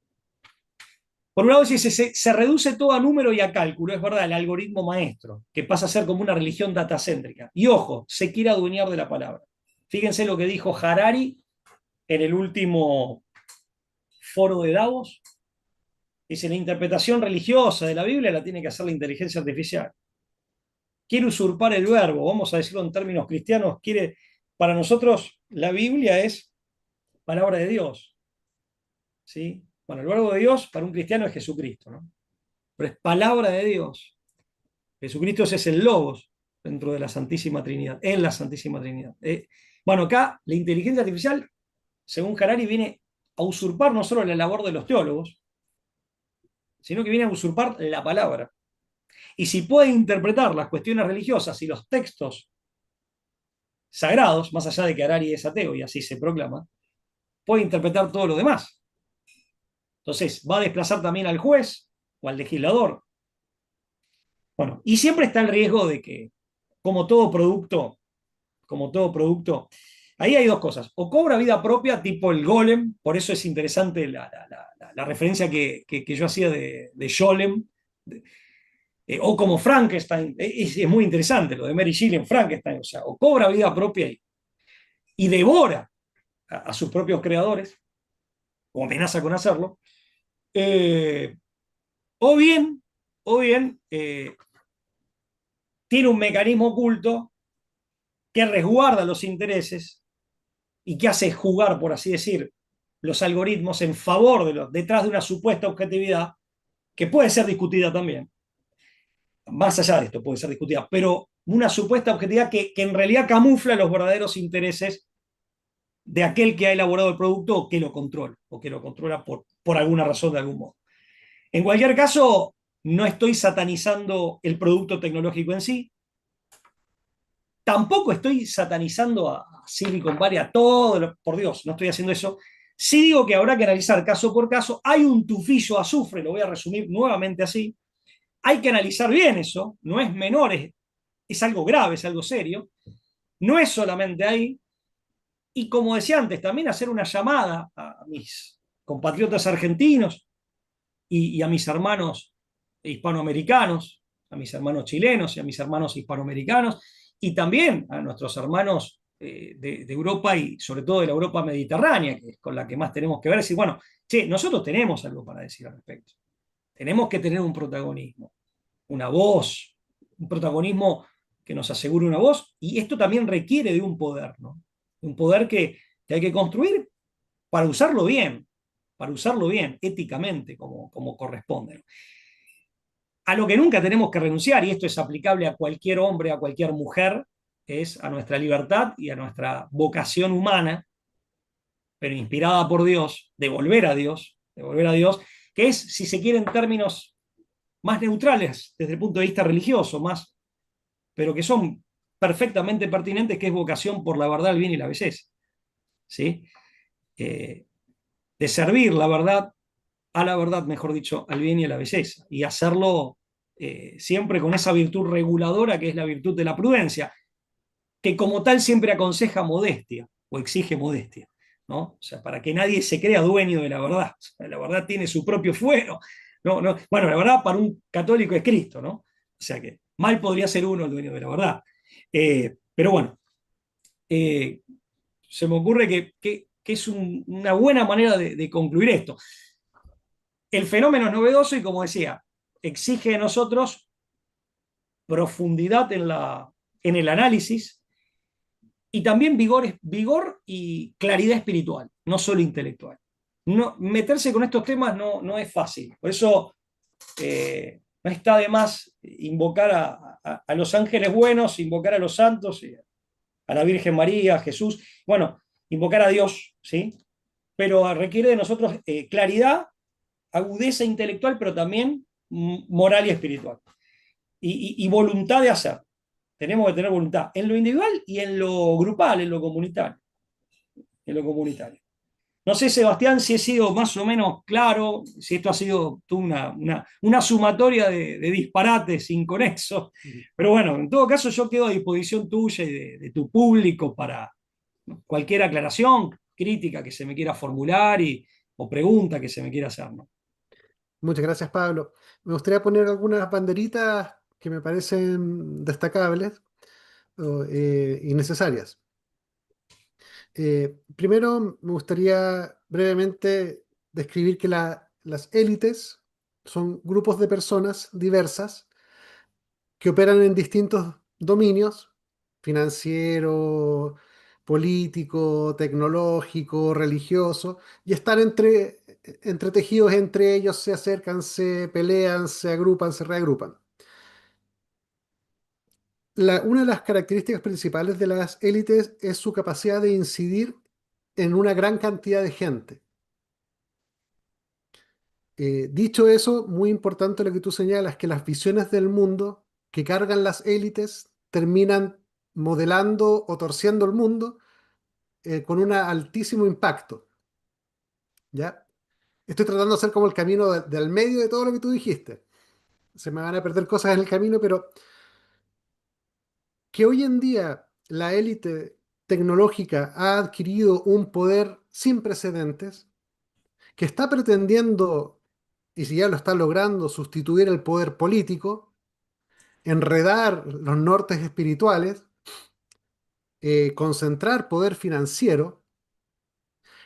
[SPEAKER 2] Por un lado, si se reduce todo a número y a cálculo, es verdad, el algoritmo maestro, que pasa a ser como una religión datacéntrica. Y ojo, se quiere adueñar de la palabra. Fíjense lo que dijo Harari en el último foro de Davos. Dice, la interpretación religiosa de la Biblia la tiene que hacer la inteligencia artificial. Quiere usurpar el verbo, vamos a decirlo en términos cristianos, para nosotros la Biblia es palabra de Dios. ¿Sí? Bueno, el verbo de Dios para un cristiano es Jesucristo, ¿no? Pero es palabra de Dios. Jesucristo es el Logos dentro de la Santísima Trinidad, en la Santísima Trinidad. Bueno, acá la inteligencia artificial, según Harari, viene a usurpar no solo la labor de los teólogos, sino que viene a usurpar la palabra. Y si puede interpretar las cuestiones religiosas y los textos sagrados, más allá de que Harari es ateo y así se proclama, puede interpretar todo lo demás. Entonces, va a desplazar también al juez o al legislador. Bueno, y siempre está el riesgo de que, como todo producto, como todo producto, ahí hay dos cosas. O cobra vida propia, tipo el golem, por eso es interesante la referencia que yo hacía de Scholem, o como Frankenstein, es muy interesante lo de Mary Shelley en Frankenstein, o sea, o cobra vida propia y devora a sus propios creadores, o amenaza con hacerlo, eh, o bien, o bien tiene un mecanismo oculto que resguarda los intereses y que hace jugar, por así decir, los algoritmos en favor detrás de una supuesta objetividad que puede ser discutida también. Más allá de esto puede ser discutida, pero una supuesta objetividad que en realidad camufla los verdaderos intereses de aquel que ha elaborado el producto o que lo controla por alguna razón, de algún modo. En cualquier caso, no estoy satanizando el producto tecnológico en sí, Tampoco estoy satanizando a Silicon Valley, a todo, por Dios, no estoy haciendo eso. Sí digo que habrá que analizar caso por caso. Hay un tufillo a azufre, lo voy a resumir nuevamente así. Hay que analizar bien eso, no es menor, es algo grave, es algo serio. No es solamente ahí. Y como decía antes, también hacer una llamada a mis compatriotas argentinos y a mis hermanos hispanoamericanos, a mis hermanos chilenos y a mis hermanos hispanoamericanos, y también a nuestros hermanos de Europa y sobre todo de la Europa mediterránea, que es con la que más tenemos que ver, decir, bueno, che, nosotros tenemos algo para decir al respecto. Tenemos que tener un protagonismo, una voz, un protagonismo que nos asegure una voz, y esto también requiere de un poder, ¿no? Un poder que hay que construir para usarlo bien, éticamente, como corresponde, ¿no? A lo que nunca tenemos que renunciar, y esto es aplicable a cualquier hombre, a cualquier mujer, es a nuestra libertad y a nuestra vocación humana, pero inspirada por Dios, de volver a Dios, que es, si se quiere, en términos más neutrales desde el punto de vista religioso, más, pero que son perfectamente pertinentes, que es vocación por la verdad, el bien y la belleza. ¿Sí? Eh, de servir la verdad, a la verdad, mejor dicho, al bien y a la belleza, y hacerlo siempre con esa virtud reguladora que es la virtud de la prudencia, que como tal siempre aconseja modestia o exige modestia, ¿no? O sea, para que nadie se crea dueño de la verdad. O sea, la verdad tiene su propio fuero. No, no, bueno, la verdad para un católico es Cristo, ¿no? O sea que mal podría ser uno el dueño de la verdad. Pero bueno, eh, se me ocurre que es una buena manera de concluir esto. El fenómeno es novedoso y, como decía, exige de nosotros profundidad en el análisis y también vigor y claridad espiritual, no solo intelectual. No, meterse con estos temas no es fácil. Por eso no está de más invocar a los ángeles buenos, invocar a los santos, a la Virgen María, a Jesús, bueno, invocar a Dios, ¿sí? Pero requiere de nosotros claridad, agudeza intelectual, pero también moral y espiritual. Y voluntad de hacer. Tenemos que tener voluntad en lo individual y en lo grupal, en lo comunitario. En lo comunitario. No sé, Sebastián, si he sido más o menos claro, si esto ha sido una sumatoria de disparates inconexos, pero bueno, en todo caso yo quedo a disposición tuya y de tu público para cualquier aclaración, crítica que se me quiera formular o pregunta que se me quiera hacer, ¿no?
[SPEAKER 1] Muchas gracias, Pablo. Me gustaría poner algunas banderitas que me parecen destacables y necesarias. Primero, me gustaría brevemente describir que las élites son grupos de personas diversas que operan en distintos dominios: financiero, político, tecnológico, religioso, y están entretejidos entre ellos, se acercan, se pelean, se agrupan, se reagrupan. Una de las características principales de las élites es su capacidad de incidir en una gran cantidad de gente. Dicho eso, muy importante lo que tú señalas, que las visiones del mundo que cargan las élites terminan modelando o torciendo el mundo con un altísimo impacto, ¿ya? Estoy tratando de hacer como el camino del medio de todo lo que tú dijiste. Se me van a perder cosas en el camino, pero que hoy en día la élite tecnológica ha adquirido un poder sin precedentes, que está pretendiendo, y si ya lo está logrando, sustituir el poder político, enredar los nortes espirituales, concentrar poder financiero,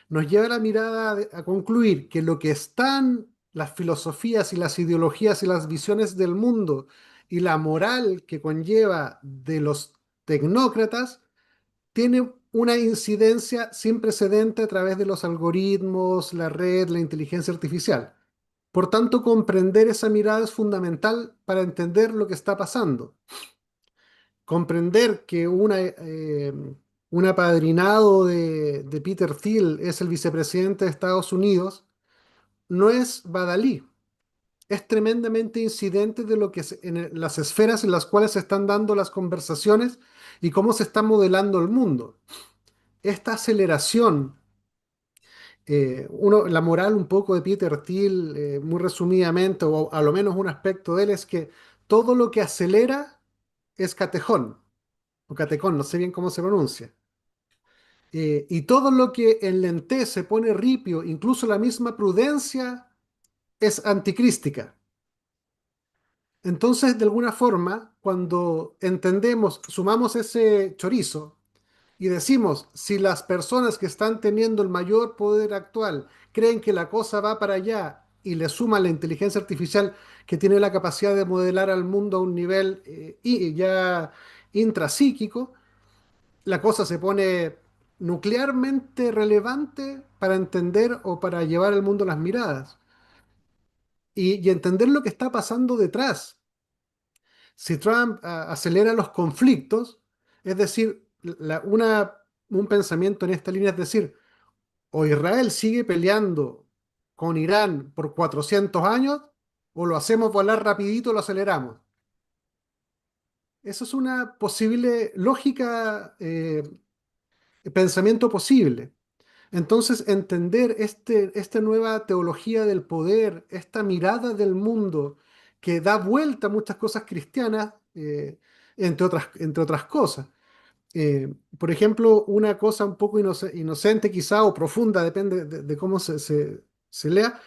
[SPEAKER 1] nos lleva la mirada a concluir que lo que están las filosofías y las ideologías y las visiones del mundo y la moral que conlleva de los tecnócratas tiene una incidencia sin precedente a través de los algoritmos, la red, la inteligencia artificial. Por tanto, comprender esa mirada es fundamental para entender lo que está pasando. Comprender que un apadrinado de Peter Thiel es el vicepresidente de Estados Unidos no es Badalí, es tremendamente incidente de lo que las esferas en las cuales se están dando las conversaciones y cómo se está modelando el mundo. Esta aceleración, la moral un poco de Peter Thiel, muy resumidamente, o a lo menos un aspecto de él, es que todo lo que acelera es catejón, o catecón, no sé bien cómo se pronuncia. Y todo lo que enlentece, pone ripio, incluso la misma prudencia, es anticrística. Entonces, de alguna forma, cuando entendemos, sumamos ese chorizo y decimos, si las personas que están teniendo el mayor poder actual creen que la cosa va para allá y le suman la inteligencia artificial que tiene la capacidad de modelar al mundo a un nivel y ya intrapsíquico, la cosa se pone nuclearmente relevante para entender o para llevar al mundo las miradas y entender lo que está pasando detrás. Si Trump acelera los conflictos, es decir, un pensamiento en esta línea es decir, o Israel sigue peleando con Irán por 400 años, o lo hacemos volar rapidito, lo aceleramos. Eso es una posible lógica, pensamiento posible. Entonces, entender esta nueva teología del poder, esta mirada del mundo que da vuelta a muchas cosas cristianas, entre otras cosas. Por ejemplo, una cosa un poco inocente quizá o profunda, depende de cómo se lea,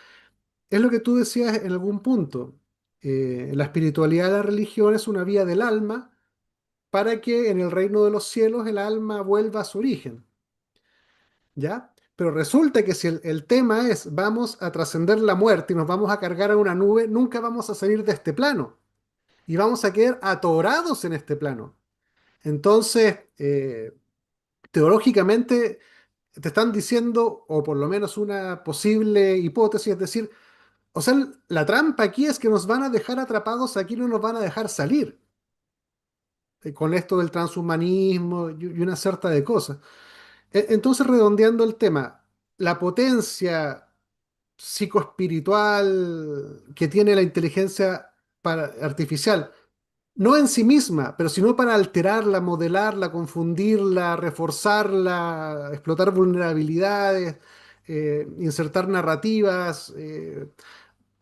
[SPEAKER 1] es lo que tú decías en algún punto. La espiritualidad de la religión es una vía del alma para que en el reino de los cielos el alma vuelva a su origen. ¿Ya? Pero resulta que si el tema es vamos a trascender la muerte y nos vamos a cargar a una nube, nunca vamos a salir de este plano y vamos a quedar atorados en este plano. Entonces, teológicamente te están diciendo, o por lo menos una posible hipótesis, es decir, o sea, la trampa aquí es que nos van a dejar atrapados aquí, no nos van a dejar salir, con esto del transhumanismo y una cierta de cosas. Entonces, redondeando el tema, la potencia psicoespiritual que tiene la inteligencia artificial, no en sí misma, pero sino para alterarla, modelarla, confundirla, reforzarla, explotar vulnerabilidades, insertar narrativas.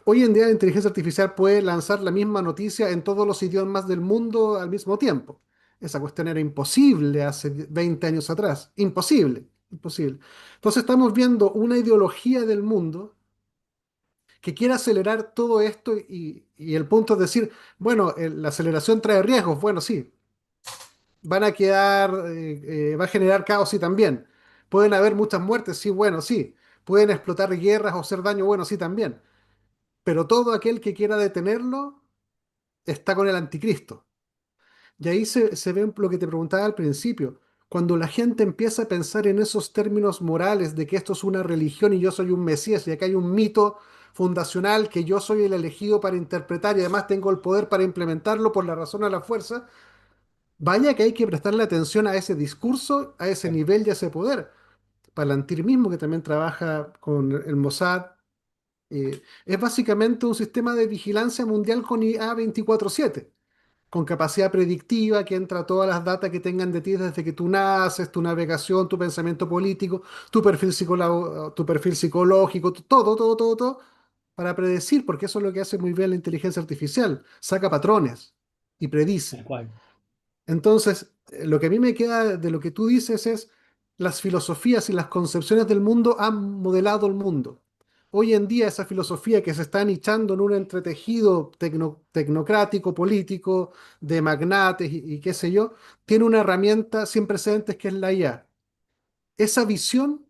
[SPEAKER 1] Hoy en día la inteligencia artificial puede lanzar la misma noticia en todos los idiomas del mundo al mismo tiempo. Esa cuestión era imposible hace 20 años atrás. Imposible, imposible. Entonces estamos viendo una ideología del mundo que quiere acelerar todo esto y el punto es decir, bueno, la aceleración trae riesgos. Bueno, sí, va a generar caos, sí, también. Pueden haber muchas muertes, sí, bueno, sí. Pueden explotar guerras o hacer daño, bueno, sí, también. Pero todo aquel que quiera detenerlo está con el anticristo. Y ahí se ve lo que te preguntaba al principio. Cuando la gente empieza a pensar en esos términos morales de que esto es una religión y yo soy un mesías y acá hay un mito fundacional que yo soy el elegido para interpretar y además tengo el poder para implementarlo por la razón o la fuerza, vaya que hay que prestarle atención a ese discurso, a ese nivel y a ese poder. Palantir mismo, que también trabaja con el Mossad, es básicamente un sistema de vigilancia mundial con IA 24/7 con capacidad predictiva que entra todas las datas que tengan de ti desde que tú naces, tu navegación, tu pensamiento político, tu perfil psicológico, todo, todo, todo, todo, para predecir, porque eso es lo que hace muy bien la inteligencia artificial, saca patrones y
[SPEAKER 2] Tal
[SPEAKER 1] predice.
[SPEAKER 2] cual.
[SPEAKER 1] Entonces, lo que a mí me queda de lo que tú dices es, las filosofías y las concepciones del mundo han modelado el mundo. Hoy en día esa filosofía que se está anichando en un entretejido tecnocrático, político, de magnates y qué sé yo, tiene una herramienta sin precedentes que es la IA. Esa visión,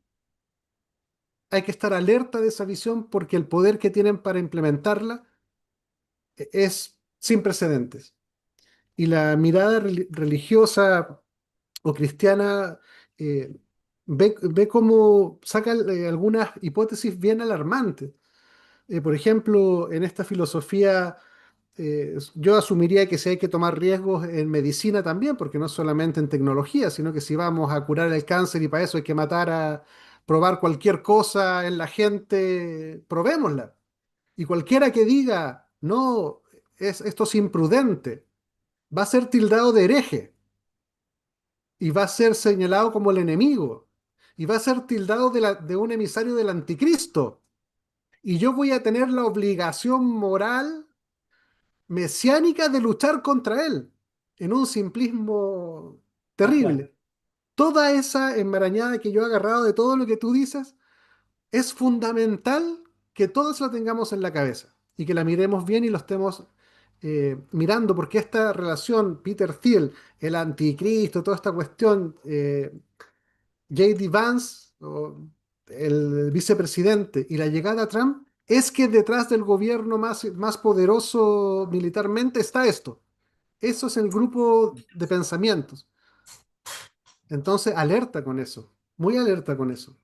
[SPEAKER 1] hay que estar alerta de esa visión porque el poder que tienen para implementarla es sin precedentes. Y la mirada religiosa o cristiana ve cómo saca algunas hipótesis bien alarmantes. Por ejemplo, en esta filosofía, yo asumiría que si hay que tomar riesgos en medicina también, porque no solamente en tecnología, sino que si vamos a curar el cáncer y para eso hay que probar cualquier cosa en la gente, probémosla. Y cualquiera que diga, no, esto es imprudente, va a ser tildado de hereje y va a ser señalado como el enemigo y va a ser tildado de un emisario del anticristo. Y yo voy a tener la obligación moral mesiánica de luchar contra él, en un simplismo
[SPEAKER 2] Tal cual.
[SPEAKER 1] terrible. Toda esa enmarañada que yo he agarrado de todo lo que tú dices, es fundamental que todos la tengamos en la cabeza y que la miremos bien y lo estemos mirando, porque esta relación, Peter Thiel, el anticristo, toda esta cuestión, J.D. Vance, el vicepresidente, y la llegada a Trump, es que detrás del gobierno más poderoso militarmente está esto. Eso es el grupo de pensamientos. Entonces, alerta con eso, muy alerta con eso.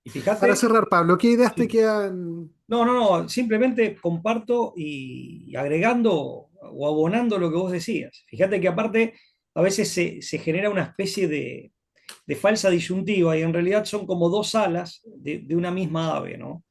[SPEAKER 2] Y
[SPEAKER 1] Para
[SPEAKER 2] fíjate,
[SPEAKER 1] cerrar, Pablo, ¿qué ideas te
[SPEAKER 2] sí.
[SPEAKER 1] quedan?
[SPEAKER 2] No, no, no, simplemente comparto y agregando o abonando lo que vos decías. Fíjate que aparte a veces se genera una especie de falsa disyuntiva y en realidad son como dos alas de una misma ave, ¿no?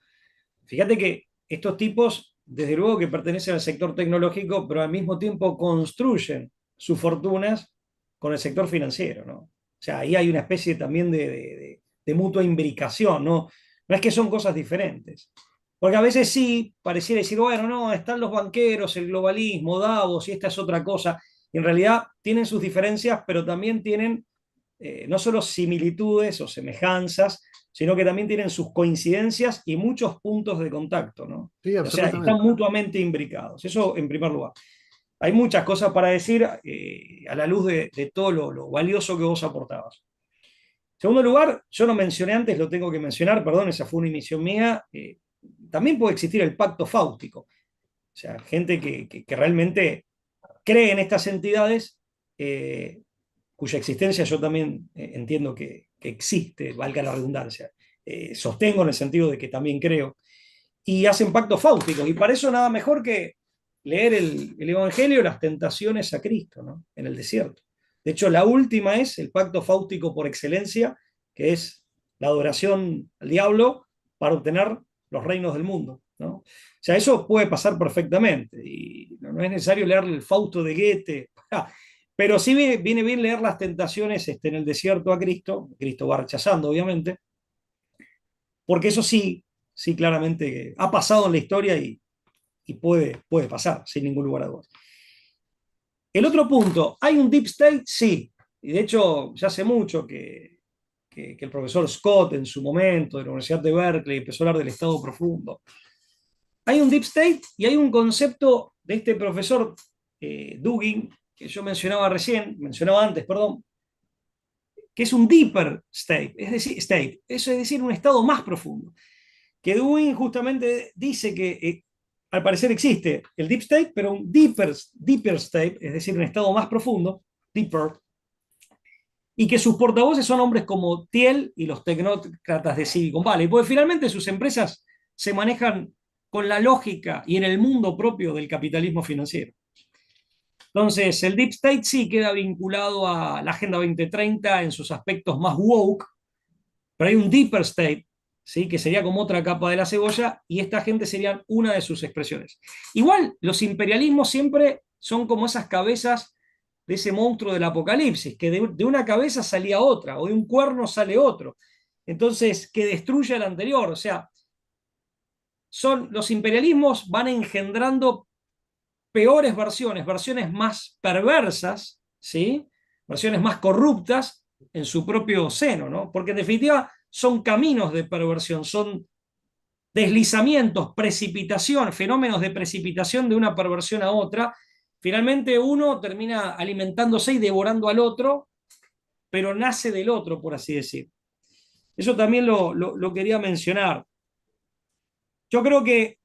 [SPEAKER 2] Fíjate que estos tipos, desde luego que pertenecen al sector tecnológico, pero al mismo tiempo construyen sus fortunas con el sector financiero, ¿no? O sea, ahí hay una especie también de mutua imbricación, ¿no? No es que son cosas diferentes. Porque a veces sí, pareciera decir, bueno, no, están los banqueros, el globalismo, Davos, y esta es otra cosa. Y en realidad tienen sus diferencias, pero también tienen no solo similitudes o semejanzas, sino que también tienen sus coincidencias y muchos puntos de contacto, ¿no?
[SPEAKER 1] Sí,
[SPEAKER 2] O sea, están
[SPEAKER 1] absolutamente.
[SPEAKER 2] mutuamente imbricados. Eso en primer lugar. Hay muchas cosas para decir a la luz de todo lo valioso que vos aportabas. En segundo lugar, yo no mencioné antes, lo tengo que mencionar, perdón, esa fue una emisión mía. También puede existir el pacto fáustico. O sea, gente que realmente cree en estas entidades, cuya existencia yo también entiendo que existe, valga la redundancia. Sostengo en el sentido de que también creo. Y hacen pactos fáusticos. Y para eso nada mejor que leer el Evangelio, las tentaciones a Cristo, ¿no? En el desierto. De hecho, la última es el pacto fáustico por excelencia, que es la adoración al diablo para obtener los reinos del mundo, ¿no? O sea, eso puede pasar perfectamente. Y no es necesario leer el Fausto de Goethe. Pero sí viene bien leer las tentaciones en el desierto a Cristo. Cristo va rechazando, obviamente, porque eso sí, sí claramente ha pasado en la historia y puede pasar, sin ningún lugar a dudas. El otro punto, ¿hay un deep state? Sí. Y de hecho, ya hace mucho que el profesor Scott, en su momento, de la Universidad de Berkeley, empezó a hablar del estado profundo. Hay un deep state y hay un concepto de este profesor Dugin, que yo mencionaba antes, perdón, que es un deeper state, es decir, un estado más profundo. Que Dewey justamente dice que al parecer existe el deep state, pero un deeper state, es decir, un estado más profundo, deeper, y que sus portavoces son hombres como Thiel y los tecnócratas de Silicon Valley, porque finalmente sus empresas se manejan con la lógica y en el mundo propio del capitalismo financiero. Entonces, el Deep State sí queda vinculado a la Agenda 2030 en sus aspectos más woke, pero hay un deeper state, ¿sí? Que sería como otra capa de la cebolla, y esta gente sería una de sus expresiones. Igual, los imperialismos siempre son como esas cabezas de ese monstruo del apocalipsis, que de una cabeza salía otra, o de un cuerno sale otro. Entonces, que destruye al anterior. O sea, los imperialismos van engendrando peores versiones, versiones más perversas, ¿sí? Versiones más corruptas en su propio seno, ¿no? Porque en definitiva son caminos de perversión, son deslizamientos, precipitación, fenómenos de precipitación de una perversión a otra. Finalmente uno termina alimentándose y devorando al otro, pero nace del otro, por así decir. Eso también lo quería mencionar. Yo creo que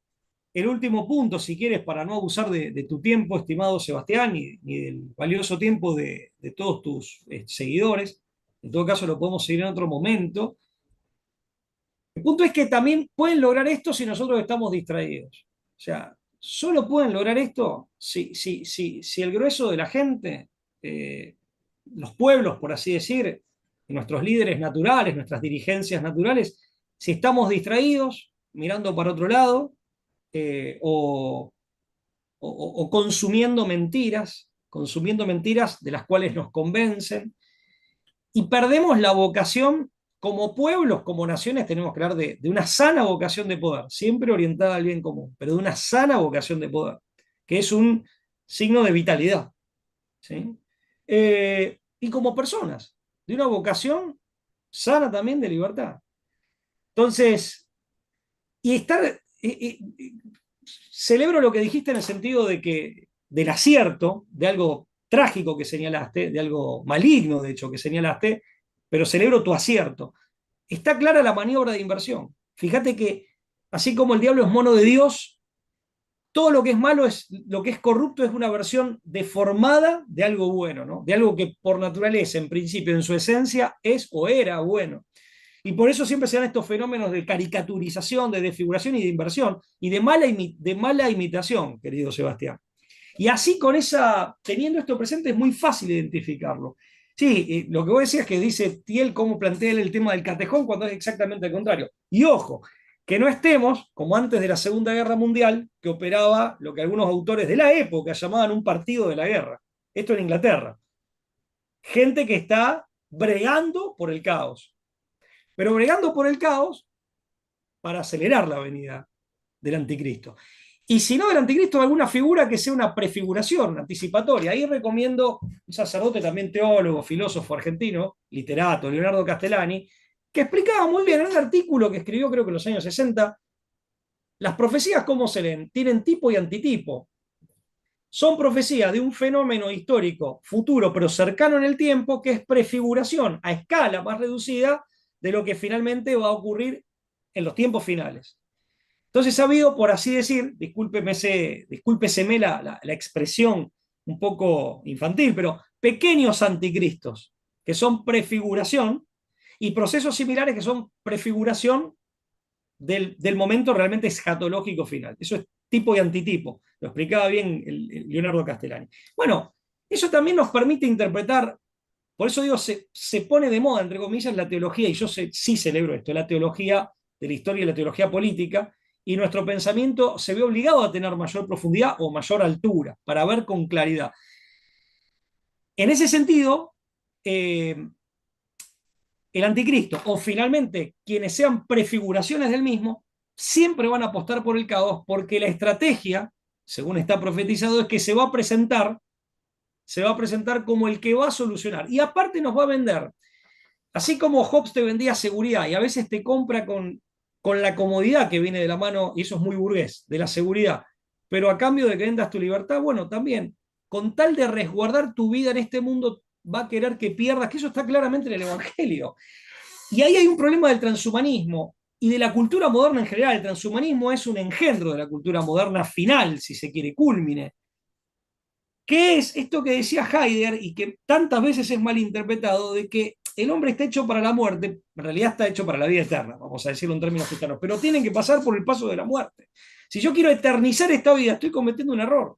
[SPEAKER 2] el último punto, si quieres, para no abusar de tu tiempo, estimado Sebastián, ni del valioso tiempo de todos tus seguidores, en todo caso lo podemos seguir en otro momento. El punto es que también pueden lograr esto si nosotros estamos distraídos. O sea, solo pueden lograr esto si el grueso de la gente, eh, los pueblos, por así decir, nuestros líderes naturales, nuestras dirigencias naturales, si estamos distraídos, mirando para otro lado, o, o consumiendo mentiras de las cuales nos convencen, y perdemos la vocación como pueblos, como naciones, tenemos que hablar de una sana vocación de poder, siempre orientada al bien común, pero de una sana vocación de poder, que es un signo de vitalidad. ¿Sí? Y como personas, de una vocación sana también de libertad. Entonces, y estar, celebro lo que dijiste en el sentido de que del acierto, de algo trágico que señalaste, de algo maligno, de hecho, que señalaste, pero celebro tu acierto. Está clara la maniobra de inversión. Fíjate que así como el diablo es mono de Dios, todo lo que es malo, es lo que es corrupto, es una versión deformada de algo bueno, ¿no? De algo que por naturaleza, en principio, en su esencia, es o era bueno. Y por eso siempre se dan estos fenómenos de caricaturización, de desfiguración y de inversión, y de mala imitación, querido Sebastián. Y así con esa, teniendo esto presente, es muy fácil identificarlo. Sí, lo que vos decías es que dice Thiel cómo plantea él el tema del catejón cuando es exactamente al contrario. Y ojo, que no estemos como antes de la Segunda Guerra Mundial, que operaba lo que algunos autores de la época llamaban un partido de la guerra. Esto en Inglaterra. Gente que está bregando por el caos. Pero bregando por el caos para acelerar la venida del anticristo. Y si no del anticristo, alguna figura que sea una prefiguración anticipatoria. Ahí recomiendo un sacerdote, también teólogo, filósofo argentino, literato, Leonardo Castellani, que explicaba muy bien en un artículo que escribió creo que en los años 60, las profecías cómo se leen, tienen tipo y antitipo. Son profecías de un fenómeno histórico futuro, pero cercano en el tiempo, que es prefiguración a escala más reducida de lo que finalmente va a ocurrir en los tiempos finales. Entonces ha habido, por así decir, discúlpeseme la expresión un poco infantil, pero pequeños anticristos, que son prefiguración, y procesos similares que son prefiguración del momento realmente escatológico final. Eso es tipo y antitipo. Lo explicaba bien el Leonardo Castellani. Bueno, eso también nos permite interpretar, por eso digo, se pone de moda, entre comillas, la teología, y yo sí celebro esto, la teología de la historia y la teología política, y nuestro pensamiento se ve obligado a tener mayor profundidad o mayor altura para ver con claridad. En ese sentido, eh, el anticristo o finalmente quienes sean prefiguraciones del mismo, siempre van a apostar por el caos porque la estrategia, según está profetizado, es que se va a presentar como el que va a solucionar. Y aparte nos va a vender, así como Hobbes te vendía seguridad y a veces te compra con la comodidad que viene de la mano, y eso es muy burgués, de la seguridad, pero a cambio de que vendas tu libertad, bueno, también, con tal de resguardar tu vida en este mundo, va a querer que pierdas, que eso está claramente en el Evangelio. Y ahí hay un problema del transhumanismo y de la cultura moderna en general. El transhumanismo es un engendro de la cultura moderna final, si se quiere, culmine. ¿Qué es esto que decía Heidegger y que tantas veces es mal interpretado, de que el hombre está hecho para la muerte? En realidad está hecho para la vida eterna, vamos a decirlo en términos cristianos, pero tienen que pasar por el paso de la muerte. Si yo quiero eternizar esta vida, estoy cometiendo un error.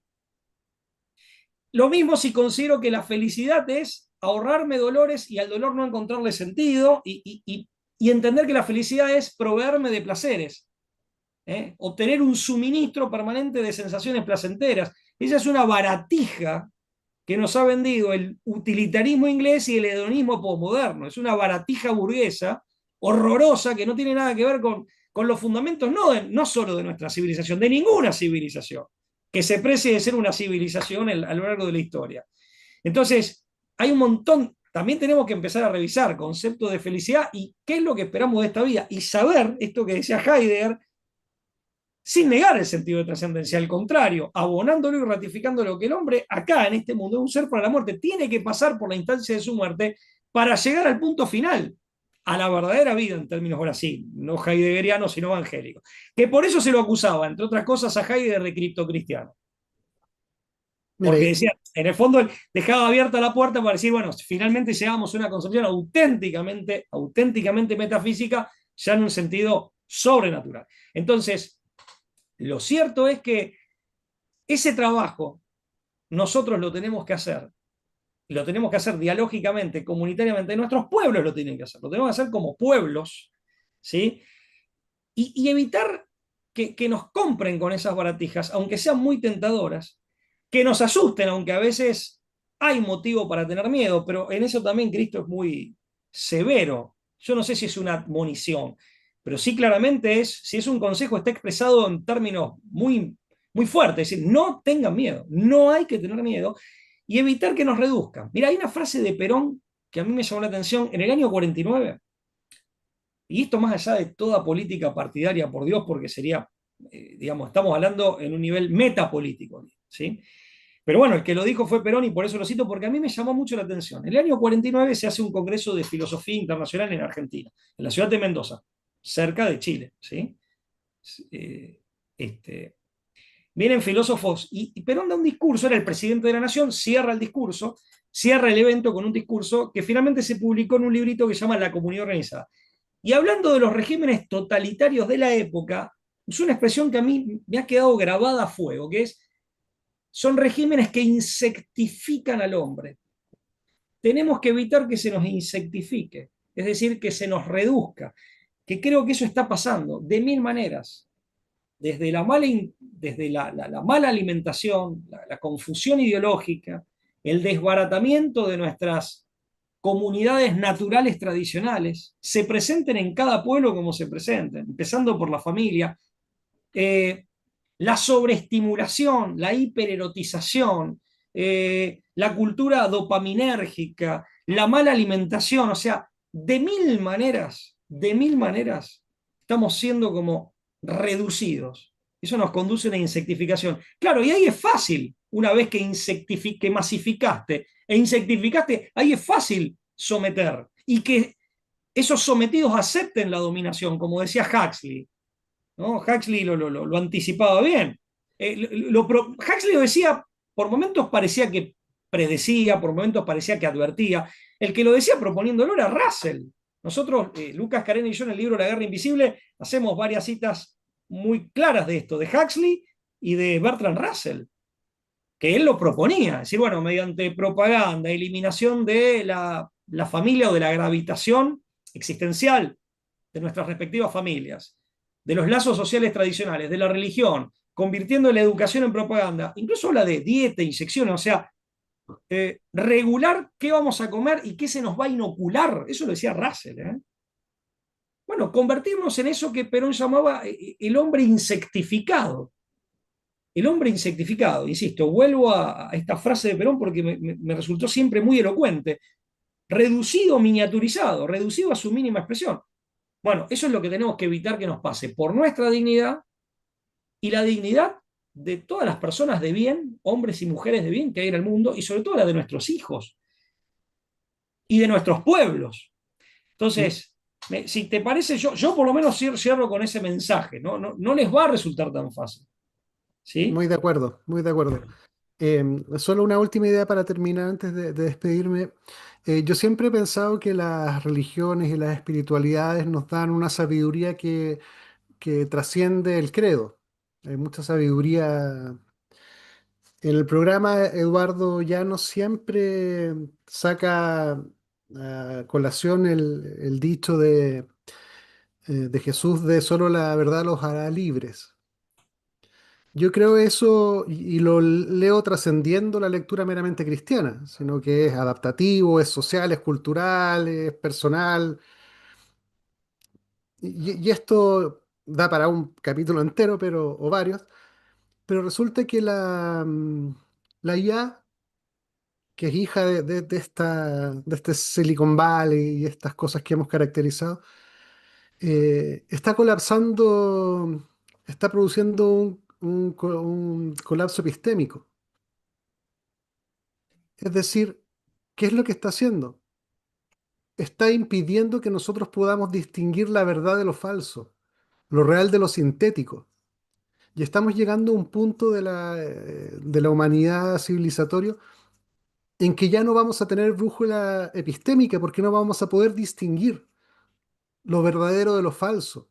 [SPEAKER 2] Lo mismo si considero que la felicidad es ahorrarme dolores y al dolor no encontrarle sentido, y entender que la felicidad es proveerme de placeres, obtener un suministro permanente de sensaciones placenteras. Esa es una baratija que nos ha vendido el utilitarismo inglés y el hedonismo posmoderno. Es una baratija burguesa horrorosa que no tiene nada que ver con los fundamentos, no solo de nuestra civilización, de ninguna civilización que se precie de ser una civilización a lo largo de la historia. Entonces, hay un montón, también tenemos que empezar a revisar conceptos de felicidad y qué es lo que esperamos de esta vida, y saber esto que decía Heidegger, sin negar el sentido de trascendencia, al contrario, abonándolo y ratificándolo, que el hombre acá en este mundo es un ser para la muerte, tiene que pasar por la instancia de su muerte para llegar al punto final, a la verdadera vida en términos ahora sí, no heideggerianos, sino evangélicos. Que por eso se lo acusaba, entre otras cosas, a Heidegger de criptocristiano.
[SPEAKER 1] Mira,
[SPEAKER 2] Porque decía, en el fondo él dejaba abierta la puerta para decir, bueno, finalmente llegamos a una concepción auténticamente metafísica, ya en un sentido sobrenatural. Entonces, lo cierto es que ese trabajo nosotros lo tenemos que hacer dialógicamente, comunitariamente, nuestros pueblos lo tienen que hacer, lo tenemos que hacer como pueblos, ¿sí? Y evitar que nos compren con esas baratijas, aunque sean muy tentadoras, que nos asusten, aunque a veces hay motivo para tener miedo, pero en eso también Cristo es muy severo. Yo no sé si es una admonición, pero sí claramente es, si es un consejo, está expresado en términos muy fuertes, es decir, no tengan miedo, no hay que tener miedo y evitar que nos reduzcan. Mira, hay una frase de Perón que a mí me llamó la atención en el año 49, y esto más allá de toda política partidaria, por Dios, porque sería, digamos, estamos hablando en un nivel metapolítico, ¿sí? Pero bueno, el que lo dijo fue Perón y por eso lo cito, porque a mí me llamó mucho la atención. En el año 49 se hace un congreso de filosofía internacional en Argentina, en la ciudad de Mendoza, cerca de Chile, ¿sí? Eh, este, Vienen filósofos y Perón da un discurso, era el presidente de la nación, cierra el discurso, cierra el evento con un discurso que finalmente se publicó en un librito que se llama La Comunidad Organizada. Y hablando de los regímenes totalitarios de la época, es una expresión que a mí me ha quedado grabada a fuego, que es, son regímenes que insectifican al hombre. Tenemos que evitar que se nos insectifique, es decir, que se nos reduzca, que creo que eso está pasando de mil maneras, desde la mala alimentación, la confusión ideológica, el desbaratamiento de nuestras comunidades naturales tradicionales, se presenten en cada pueblo como se presenten, empezando por la familia, eh, la sobreestimulación, la hipererotización, la cultura dopaminérgica, la mala alimentación, o sea, de mil maneras, estamos siendo como reducidos. Eso nos conduce a una insectificación. Claro, y ahí es fácil, una vez que masificaste e insectificaste, ahí es fácil someter y que esos sometidos acepten la dominación, como decía Huxley. ¿No? Huxley lo anticipaba bien. Huxley lo decía, por momentos parecía que predecía, por momentos parecía que advertía. El que lo decía proponiéndolo era Russell. Nosotros, Lucas Carena y yo, en el libro La Guerra Invisible, hacemos varias citas muy claras de esto, de Huxley y de Bertrand Russell, que él lo proponía. Es decir, bueno, mediante propaganda, eliminación de la familia o de la gravitación existencial de nuestras respectivas familias, de los lazos sociales tradicionales, de la religión, convirtiendo la educación en propaganda, incluso habla de dieta, inyecciones, o sea, regular qué vamos a comer y qué se nos va a inocular, eso lo decía Russell. Bueno, convertirnos en eso que Perón llamaba el hombre insectificado. El hombre insectificado, insisto, vuelvo a esta frase de Perón porque me resultó siempre muy elocuente, reducido, miniaturizado, reducido a su mínima expresión. Bueno, eso es lo que tenemos que evitar que nos pase por nuestra dignidad y la dignidad de todas las personas de bien, hombres y mujeres de bien que hay en el mundo, y sobre todo la de nuestros hijos y de nuestros pueblos. Entonces, si te parece, yo por lo menos cierro con ese mensaje, no les va a resultar tan fácil. ¿Sí?
[SPEAKER 1] Muy de acuerdo, muy de acuerdo. Solo una última idea para terminar antes de despedirme. Yo siempre he pensado que las religiones y las espiritualidades nos dan una sabiduría que trasciende el credo. Hay mucha sabiduría. En el programa, Eduardo Llanos siempre saca a colación el dicho de Jesús de solo la verdad los hará libres. Yo creo eso y lo leo trascendiendo la lectura meramente cristiana, sino que es adaptativo, es social, es cultural, es personal. Y esto da para un capítulo entero, o varios, pero resulta que la IA, que es hija de este Silicon Valley y estas cosas que hemos caracterizado, está colapsando, está produciendo un colapso epistémico. Es decir, ¿qué es lo que está haciendo? Está impidiendo que nosotros podamos distinguir la verdad de lo falso, lo real de lo sintético. Y estamos llegando a un punto de la humanidad civilizatorio en que ya no vamos a tener brújula epistémica porque no vamos a poder distinguir lo verdadero de lo falso.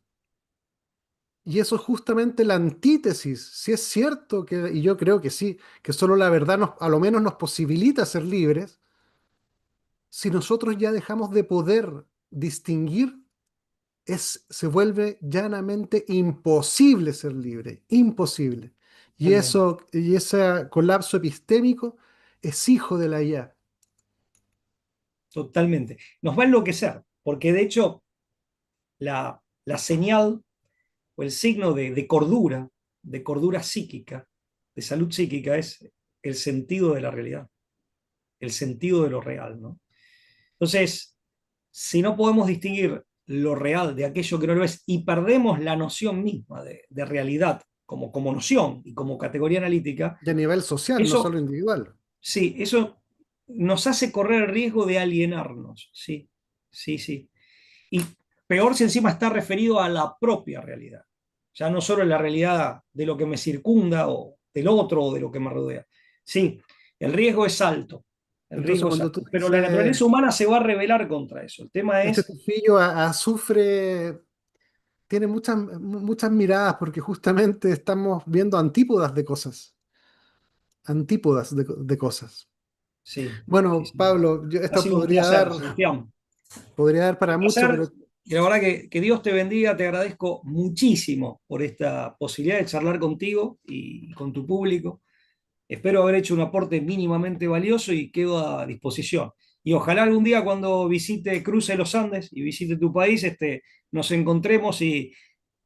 [SPEAKER 1] Y eso es justamente la antítesis. Si es cierto que, y yo creo que sí, que solo la verdad a lo menos nos posibilita ser libres, si nosotros ya dejamos de poder distinguir, se vuelve llanamente imposible ser libre, imposible.
[SPEAKER 2] Totalmente.
[SPEAKER 1] Y ese colapso epistémico es hijo de la IA.
[SPEAKER 2] Totalmente. Nos va a enloquecer, porque de hecho la señal o el signo de cordura psíquica, de salud psíquica, es el sentido de la realidad, el sentido de lo real, ¿no? Entonces, si no podemos distinguir lo real de aquello que no lo es y perdemos la noción misma de realidad como noción y como categoría analítica,
[SPEAKER 1] Y a nivel social, no
[SPEAKER 2] eso
[SPEAKER 1] solo individual.
[SPEAKER 2] sí, eso nos hace correr el riesgo de alienarnos, sí, sí, sí. Y peor si encima está referido a la propia realidad, ya no solo en la realidad de lo que me circunda o del otro o de lo que me rodea. Sí, el riesgo es alto, el
[SPEAKER 1] Entonces,
[SPEAKER 2] riesgo es
[SPEAKER 1] cuando
[SPEAKER 2] alto,
[SPEAKER 1] tú
[SPEAKER 2] pero la
[SPEAKER 1] dices,
[SPEAKER 2] naturaleza humana se va a rebelar contra eso. El tema
[SPEAKER 1] este
[SPEAKER 2] es,
[SPEAKER 1] tufillo a azufre tiene muchas miradas porque justamente estamos viendo antípodas de cosas, antípodas de cosas.
[SPEAKER 2] sí, sí,
[SPEAKER 1] Bueno,
[SPEAKER 2] sí.
[SPEAKER 1] Pablo,
[SPEAKER 2] Ha
[SPEAKER 1] esto
[SPEAKER 2] sido un placer, Sebastián.
[SPEAKER 1] podría dar
[SPEAKER 2] Un
[SPEAKER 1] para mucho,
[SPEAKER 2] placer.
[SPEAKER 1] pero
[SPEAKER 2] Y la verdad que Dios te bendiga, te agradezco muchísimo por esta posibilidad de charlar contigo y con tu público. Espero haber hecho un aporte mínimamente valioso y quedo a disposición. Y ojalá algún día cuando visite, cruce los Andes y visite tu país, nos encontremos y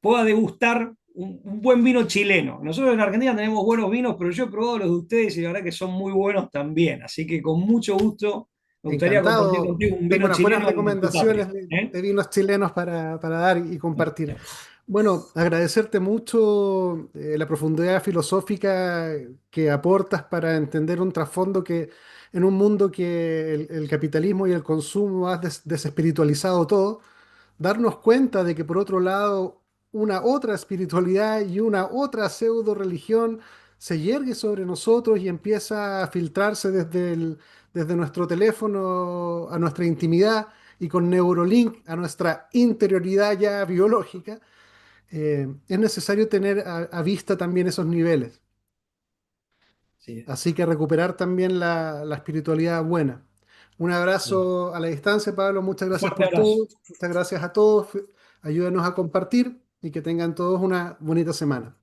[SPEAKER 2] pueda degustar un buen vino chileno. Nosotros en Argentina tenemos buenos vinos, pero yo he probado los de ustedes y la verdad que son muy buenos también. Así que con mucho gusto me gustaría compartir
[SPEAKER 1] encantado.
[SPEAKER 2] contigo un
[SPEAKER 1] Tengo
[SPEAKER 2] vino
[SPEAKER 1] unas buenas
[SPEAKER 2] chileno en tu patria.
[SPEAKER 1] recomendaciones
[SPEAKER 2] ¿Eh?
[SPEAKER 1] de vinos chilenos para dar y compartir. Bueno, agradecerte mucho la profundidad filosófica que aportas para entender un trasfondo que en un mundo que el capitalismo y el consumo ha desespiritualizado todo, darnos cuenta de que por otro lado una otra espiritualidad y una otra pseudo religión se yergue sobre nosotros y empieza a filtrarse desde nuestro teléfono a nuestra intimidad y con Neurolink a nuestra interioridad ya biológica, es necesario tener a vista también esos niveles.
[SPEAKER 2] Sí.
[SPEAKER 1] Así que recuperar también la espiritualidad buena. Un
[SPEAKER 2] Sí.
[SPEAKER 1] abrazo a la distancia, Pablo. Muchas
[SPEAKER 2] Un
[SPEAKER 1] gracias
[SPEAKER 2] fuerte
[SPEAKER 1] por
[SPEAKER 2] abrazo.
[SPEAKER 1] todo. Muchas gracias a todos. Ayúdenos a compartir y que tengan todos una bonita semana.